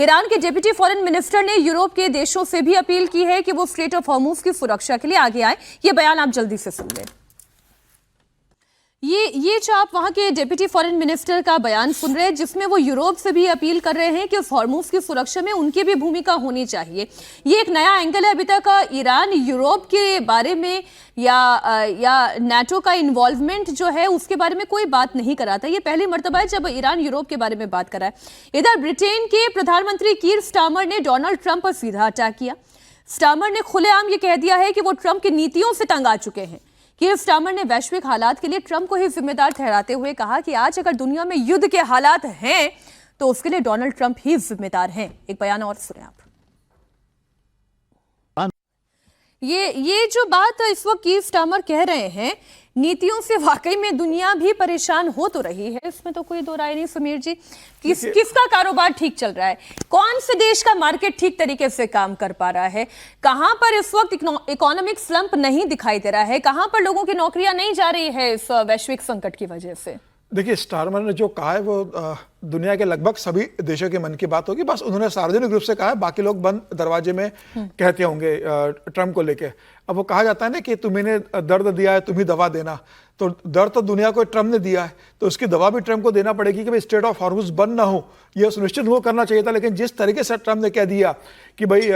ईरान के डिप्टी फॉरेन मिनिस्टर ने यूरोप के देशों से भी अपील की है कि वो स्ट्रेट ऑफ हॉर्मुज की सुरक्षा के लिए आगे आए। ये बयान आप जल्दी से सुन लें। ये जो आप वहां के डिप्टी फॉरेन मिनिस्टर का बयान सुन रहे हैं, जिसमें वो यूरोप से भी अपील कर रहे हैं कि उस हॉर्मुज की सुरक्षा में उनकी भी भूमिका होनी चाहिए। ये एक नया एंगल है। अभी तक ईरान यूरोप के बारे में या नाटो का इन्वॉल्वमेंट जो है उसके बारे में कोई बात नहीं करा था। ये पहली मर्तबा है जब ईरान यूरोप के बारे में बात करा है। इधर ब्रिटेन के प्रधानमंत्री कीर स्टारमर ने डोनाल्ड ट्रंप पर सीधा अटैक किया। स्टारमर ने खुलेआम ये कह दिया है कि वो ट्रंप की नीतियों से तंग आ चुके हैं। कीर स्टारमर ने वैश्विक हालात के लिए ट्रंप को ही जिम्मेदार ठहराते हुए कहा कि आज अगर दुनिया में युद्ध के हालात हैं तो उसके लिए डोनाल्ड ट्रंप ही जिम्मेदार हैं। एक बयान और सुने आप। ये जो बात इस वक्त कीर स्टारमर कह रहे हैं, नीतियों से वाकई में दुनिया भी परेशान हो तो रही है, इसमें तो कोई दो राय नहीं। समीर जी, किसका कारोबार ठीक चल रहा है? कौन से देश का मार्केट ठीक तरीके से काम कर पा रहा है? कहां पर इस वक्त इकोनॉमिक स्लंप नहीं दिखाई दे रहा है? कहां पर लोगों की नौकरियां नहीं जा रही है इस वैश्विक संकट की वजह से? देखिए, स्टारमर ने जो कहा है वो दुनिया के लगभग सभी देशों के मन की बात होगी। बस उन्होंने सार्वजनिक रूप से कहा है, बाकी लोग बंद दरवाजे में कहते होंगे ट्रंप को लेके। अब वो कहा जाता है ना कि तुम्हें दर्द दिया है, तुम ही दवा देना। तो दर्द तो दुनिया को ट्रंप ने दिया है, तो उसकी दवा भी ट्रंप को देना पड़ेगी कि भाई स्ट्रेट ऑफ हॉर्मुज बंद ना हो। यह सुनिश्चित वो करना चाहिए था। लेकिन जिस तरीके से ट्रंप ने कह दिया कि भाई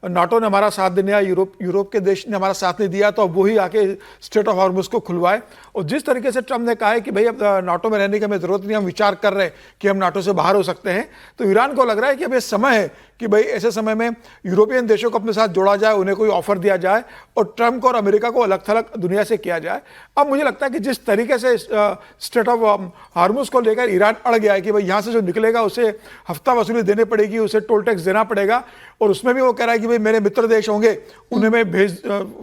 नाटो ने हमारा साथ देने, यूरोप के देश ने हमारा साथ नहीं दिया, तो अब वही आके स्ट्रेट ऑफ हॉर्मुज को खुलवाए। और जिस तरीके से ट्रंप ने कहा है कि भाई अब नाटो में रहने की हमें जरूरत नहीं, हम विचार कर रहे हैं कि हम नाटो से बाहर हो सकते हैं, तो ईरान को लग रहा है कि अब ये समय है कि भाई ऐसे समय में यूरोपियन देशों को अपने साथ जोड़ा जाए, उन्हें कोई ऑफर दिया जाए और ट्रंप को और अमेरिका को अलग थलग दुनिया से किया जाए। अब मुझे लगता है कि जिस तरीके से स्ट्रेट ऑफ हॉर्मुज को लेकर ईरान अड़ गया है कि भाई यहाँ से जो निकलेगा उसे हफ्ता वसूली देनी पड़ेगी, उसे टोल टैक्स देना पड़ेगा, और उसमें भी वो कह रहा है कि भाई मेरे मित्र देश होंगे उन्हें मैं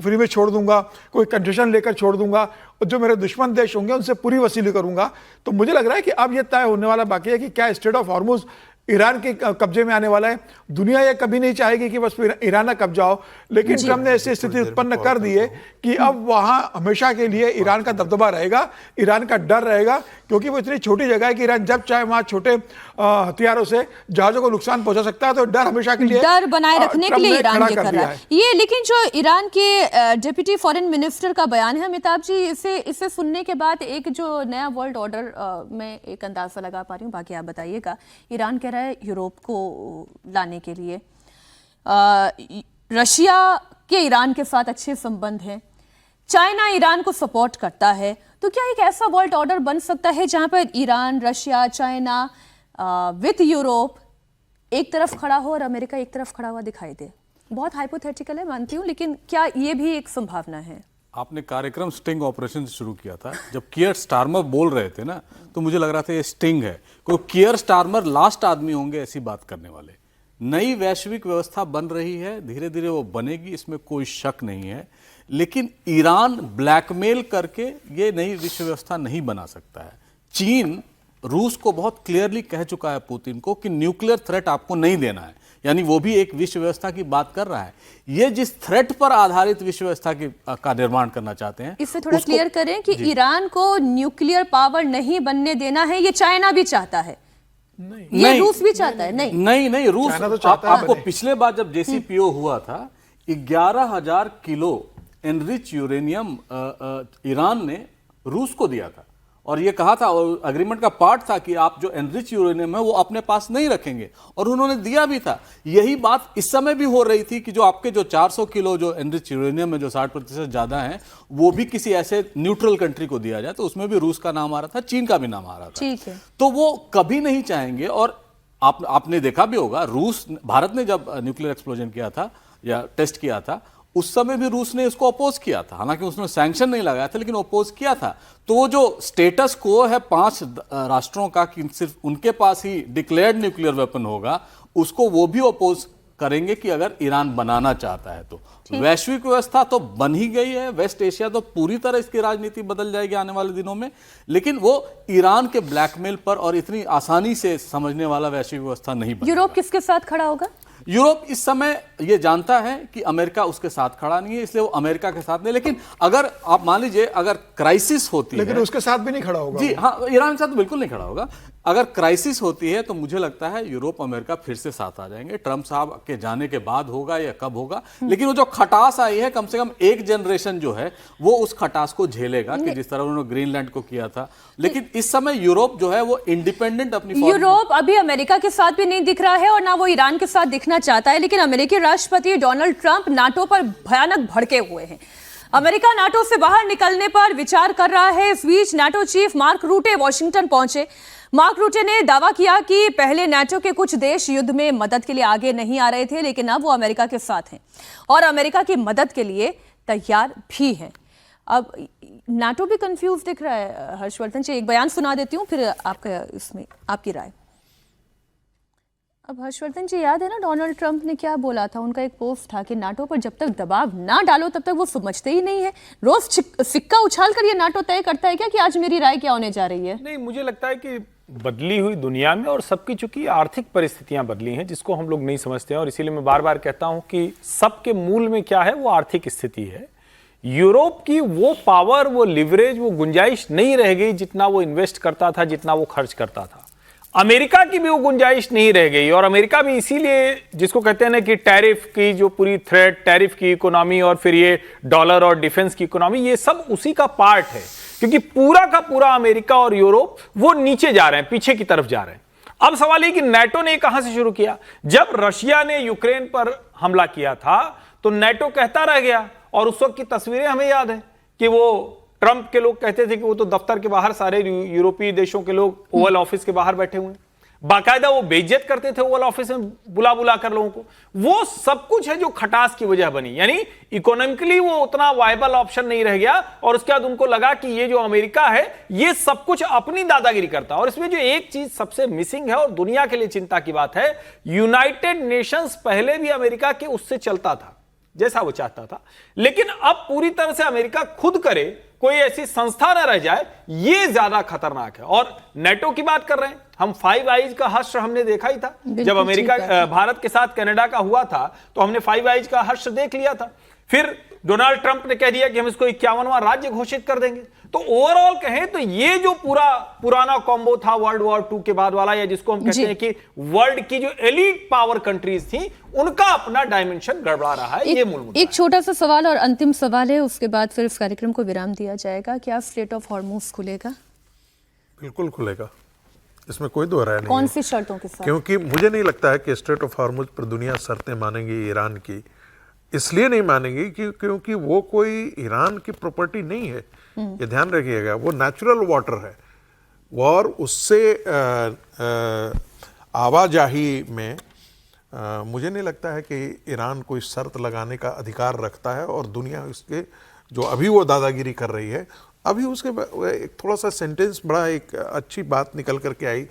फ्री में छोड़ दूंगा, कोई कंसेशन लेकर छोड़ दूंगा, और जो मेरे दुश्मन देश होंगे उनसे पूरी वसूली करूंगा। तो मुझे लग रहा है कि अब ये तय होने वाला बाकी है कि क्या स्ट्रेट ऑफ हॉर्मुज ईरान के कब्जे में आने वाला है। दुनिया ये कभी नहीं चाहेगी कि बस ईरान ना कब्जा हो, लेकिन ट्रंप ने ऐसी स्थिति उत्पन्न कर दी है कि अब वहां हमेशा के लिए ईरान का दबदबा रहेगा, ईरान का डर रहेगा, क्योंकि वो इतनी छोटी जगह है कि ईरान जब चाहे वहां छोटे हथियारों से जहाजों को नुकसान पहुंचा सकता है। तो डर हमेशा के लिए डर बनाए रखने के लिए ईरान ये कर रहा है। ये लेकिन जो ईरान के डिप्टी फॉरेन मिनिस्टर का बयान है अमिताभ जी, इसे सुनने के बाद एक जो नया वर्ल्ड ऑर्डर में एक अंदाजा लगा पा रही हूँ, बाकी आप बताइएगा। ईरान कह रहा है यूरोप को लाने के लिए, रशिया के ईरान के साथ अच्छे संबंध हैं, चाइना ईरान को सपोर्ट करता है। तो क्या एक ऐसा वर्ल्ड ऑर्डर बन सकता है जहां पर Iran, Russia, China with Europe एक तरफ खड़ा हो और अमेरिका एक तरफ खड़ा हुआ दिखाई दे? बहुत हाइपोथेटिकल है, मानती हूं, लेकिन क्या ये भी एक संभावना है? आपने कार्यक्रम स्टिंग ऑपरेशन से शुरू किया था। जब कियर स्टारमर बोल रहे थे ना, तो मुझे लग रहा था ये स्टिंग है, क्योंकि कियर स्टारमर लास्ट आदमी होंगे ऐसी बात करने वाले। नई वैश्विक व्यवस्था बन रही है, धीरे धीरे वो बनेगी, इसमें कोई शक नहीं है। लेकिन ईरान ब्लैकमेल करके ये नई विश्व व्यवस्था नहीं बना सकता है। चीन रूस को बहुत क्लियरली कह चुका है पुतिन को कि न्यूक्लियर थ्रेट आपको नहीं देना है, यानी वो भी एक विश्व व्यवस्था की बात कर रहा है। ये जिस थ्रेट पर आधारित विश्व व्यवस्था का निर्माण करना चाहते हैं, इससे थोड़ा क्लियर करें कि ईरान को न्यूक्लियर पावर नहीं बनने देना है, ये चाइना भी चाहता है, ये रूस भी चाहता है। नहीं रूस आपको पिछले बार जब JCPOA हुआ था, 11,000 किलो एनरिच यूरेनियम ईरान ने रूस को दिया था, और ये कहा था, और एग्रीमेंट का पार्ट था कि आप जो एनरिच यूरेनियम है वो अपने पास नहीं रखेंगे, और उन्होंने दिया भी था। यही बात इस समय भी हो रही थी कि जो आपके जो 400 किलो जो एनरिच यूरेनियम है, जो 60% ज्यादा है, वो भी किसी ऐसे न्यूट्रल कंट्री को दिया जाए, तो उसमें भी रूस का नाम आ रहा था, चीन का भी नाम आ रहा था। ठीक है। तो वो कभी नहीं चाहेंगे। और आपने देखा भी होगा, भारत ने जब न्यूक्लियर एक्सप्लोजन किया था या टेस्ट किया था, उस समय भी रूस ने इसको अपोज किया था। हालांकि उसने सैंक्शन नहीं लगाया था, लेकिन अपोज किया था। तो वो जो स्टेटस को है 5 राष्ट्रों का कि सिर्फ उनके पास ही डिक्लेयर्ड न्यूक्लियर वेपन होगा, उसको वो भी अपोज करेंगे कि अगर ईरान बनाना चाहता है तो। वैश्विक व्यवस्था तो बन ही गई है, वेस्ट एशिया तो पूरी तरह इसकी राजनीति बदल जाएगी आने वाले दिनों में, लेकिन वो ईरान के ब्लैकमेल पर और इतनी आसानी से समझने वाला वैश्विक व्यवस्था नहीं बनेगा। यूरोप किसके साथ खड़ा होगा? यूरोप इस समय ये जानता है कि अमेरिका उसके साथ खड़ा नहीं है, इसलिए वो अमेरिका के साथ नहीं। लेकिन अगर आप मान लीजिए अगर क्राइसिस होती है, लेकिन उसके साथ भी नहीं खड़ा होगा जी हाँ, ईरान के साथ तो बिल्कुल नहीं खड़ा होगा। अगर क्राइसिस होती है तो मुझे लगता है यूरोप अमेरिका फिर से साथ आ जाएंगे। ट्रंप साहब के जाने के बाद होगा या कब होगा, लेकिन वो जो खटास आई है, कम से कम एक जनरेशन जो है वो उस खटास को झेलेगा, कि जिस तरह उन्होंने ग्रीनलैंड को किया था। लेकिन इस समय यूरोप जो है वो इंडिपेंडेंट अपनी यूरोप अभी अमेरिका के साथ भी नहीं दिख रहा है और ना वो ईरान के साथ दिखना चाहता है। लेकिन अमेरिकी राष्ट्रपति डोनाल्ड ट्रंप नाटो पर भयानक भड़के हुए हैं। अमेरिका नाटो से बाहर निकलने पर विचार कर रहा है। इस बीच NATO chief Mark Rutte Washington पहुंचे। मार्क रूटे ने दावा किया कि पहले नाटो के कुछ देश युद्ध में मदद के लिए आगे नहीं आ रहे थे, लेकिन अब वो अमेरिका के साथ हैं और अमेरिका की मदद के लिए तैयार भी हैं। अब नाटो भी कंफ्यूज दिख रहा है। हर्षवर्धन जी, एक बयान सुना देती हूँ, फिर आपका इसमें आपकी राय। अब हर्षवर्धन जी, याद है ना डोनाल्ड ट्रंप ने क्या बोला था? उनका एक पोस्ट था कि नाटो पर जब तक दबाव ना डालो तब तक वो समझते ही नहीं है। रोज सिक्का उछाल कर ये नाटो तय करता है क्या कि आज मेरी राय क्या होने जा रही है? नहीं, मुझे लगता है कि बदली हुई दुनिया में और सबकी चूंकि आर्थिक परिस्थितियां बदली हैं, जिसको हम लोग नहीं समझते हैं, और इसीलिए मैं बार बार कहता हूं कि सबके मूल में क्या है, वो आर्थिक स्थिति है। यूरोप की वो पावर, वो लिवरेज, वो गुंजाइश नहीं रह गई जितना वो इन्वेस्ट करता था, जितना वो खर्च करता था। अमेरिका की भी वो गुंजाइश नहीं रह गई, और अमेरिका भी इसीलिए, जिसको कहते हैं ना कि टैरिफ की जो पूरी थ्रेट, टैरिफ की इकोनॉमी और फिर ये डॉलर और डिफेंस की इकोनॉमी, ये सब उसी का पार्ट है। क्योंकि पूरा का पूरा अमेरिका और यूरोप वो नीचे जा रहे हैं, पीछे की तरफ जा रहे हैं। अब सवाल है कि नाटो ने कहां से शुरू किया? जब रशिया ने यूक्रेन पर हमला किया था तो नाटो कहता रह गया, और उस वक्त की तस्वीरें हमें याद है कि वो ट्रंप के लोग कहते थे कि वो तो दफ्तर के बाहर सारे यूरोपीय देशों के लोग ओवल ऑफिस के बाहर बैठे हुए हैं, बाकायदा वो बेइज्जत करते थे ओवल ऑफिस में बुला बुला कर लोगों को। वो सब कुछ है जो खटास की वजह बनी, यानी इकोनॉमिकली वो उतना वायबल ऑप्शन नहीं रह गया, और उसके बाद उनको लगा कि ये जो अमेरिका है ये सब कुछ अपनी दादागिरी करता है। और इसमें जो एक चीज सबसे मिसिंग है और दुनिया के लिए चिंता की बात है, यूनाइटेड नेशंस पहले भी अमेरिका के उससे चलता था जैसा वो चाहता था, लेकिन अब पूरी तरह से अमेरिका खुद करे, कोई ऐसी संस्था न रह जाए, ये ज्यादा खतरनाक है। और नाटो की बात कर रहे हैं हम, 5 आइज का हश्र हमने देखा ही था जब अमेरिका भारत के साथ कनाडा का हुआ था, तो हमने 5 आइज का हश्र देख लिया था। फिर डोनाल्ड ट्रंप ने कह दिया कि हम इसको 51वां राज्य घोषित कर देंगे। तो ओवरऑल कहें तो ये जो पुराना कॉम्बो था वर्ल्ड वॉर 2 के बाद वाला, या जिसको हम कहते हैं कि वर्ल्ड की जो एलीट पावर कंट्रीज थी, उनका अपना डायमेंशन गड़बड़ा रहा है। ये मूल मुद्दा एक छोटा सा सवाल और अंतिम सवाल है, उसके बाद फिर इस कार्यक्रम को विराम दिया जाएगा। क्या स्ट्रेट ऑफ हॉर्मुज खुलेगा? बिल्कुल खुलेगा, इसमें कोई दो राय नहीं कौन है। सी शर्तों के साथ? क्योंकि मुझे नहीं लगता है कि स्ट्रेट ऑफ हॉर्मुज पर दुनिया शर्तें मानेगी ईरान की। इसलिए नहीं मानेगी क्योंकि वो कोई ईरान की प्रॉपर्टी नहीं है, ये ध्यान रखिएगा। वो नेचुरल वाटर है, और उससे आवाजाही में मुझे नहीं लगता है कि ईरान कोई शर्त लगाने का अधिकार रखता है, और दुनिया इसके जो अभी वो दादागिरी कर रही है, अभी उसके एक थोड़ा सा सेंटेंस बड़ा एक अच्छी बात निकल करके आई,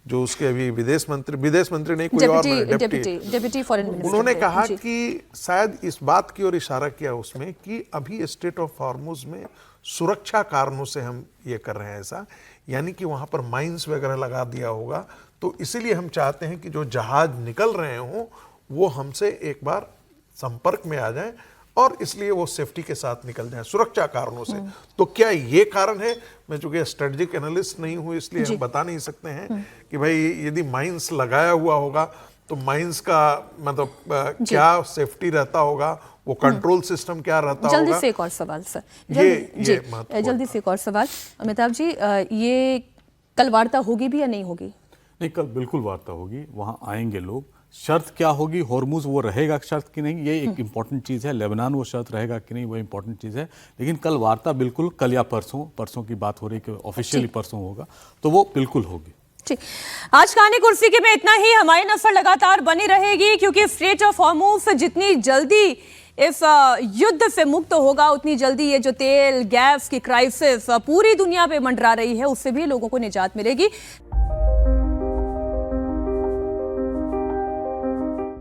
जो उसके अभी विदेश मंत्री नहीं कोई और डेप्यूटी फॉरेन मिनिस्टर उन्होंने कहा कि शायद इस बात की ओर इशारा किया उसमें कि अभी स्ट्रेट ऑफ हॉर्मुज में सुरक्षा कारणों से हम ये कर रहे हैं ऐसा, यानी कि वहां पर माइंस वगैरह लगा दिया होगा, तो इसीलिए हम चाहते हैं कि जो जहाज निकल रहे हों वो हमसे एक बार संपर्क में आ जाएं और इसलिए वो सेफ्टी के साथ निकल जाएं सुरक्षा कारणों से। तो क्या ये कारण है? मैं चूंकि स्ट्रेटेजिक एनालिस्ट नहीं हूं इसलिए हम बता नहीं सकते हैं कि भाई यदि माइंस लगाया हुआ होगा तो माइंस का मतलब क्या सेफ्टी रहता होगा, वो कंट्रोल सिस्टम क्या रहता होगा। जल्दी से एक और सवाल सर, जल्दी से एक और सवाल अमिताभ जी, ये कल वार्ता होगी भी या नहीं होगी? नहीं, कल बिल्कुल वार्ता होगी, वहां आएंगे लोग। शर्त क्या होगी, हॉर्मुज वो रहेगा शर्त की नहीं, ये एक इंपॉर्टेंट चीज़ है। लेबनान वो शर्त रहेगा कि नहीं, वो इंपॉर्टेंट चीज़ है। लेकिन कल वार्ता बिल्कुल, कल या परसों की बात हो रही कि ऑफिशियली परसों होगा, तो वो बिल्कुल होगी। ठीक, आज खाने कुर्सी के में इतना ही। हमारी नजर लगातार बनी रहेगी क्योंकि स्ट्रेट ऑफ हॉर्मुज जितनी जल्दी इस युद्ध से मुक्त होगा उतनी जल्दी ये जो तेल गैस की क्राइसिस पूरी दुनिया पे मंडरा रही है उससे भी लोगों को निजात मिलेगी।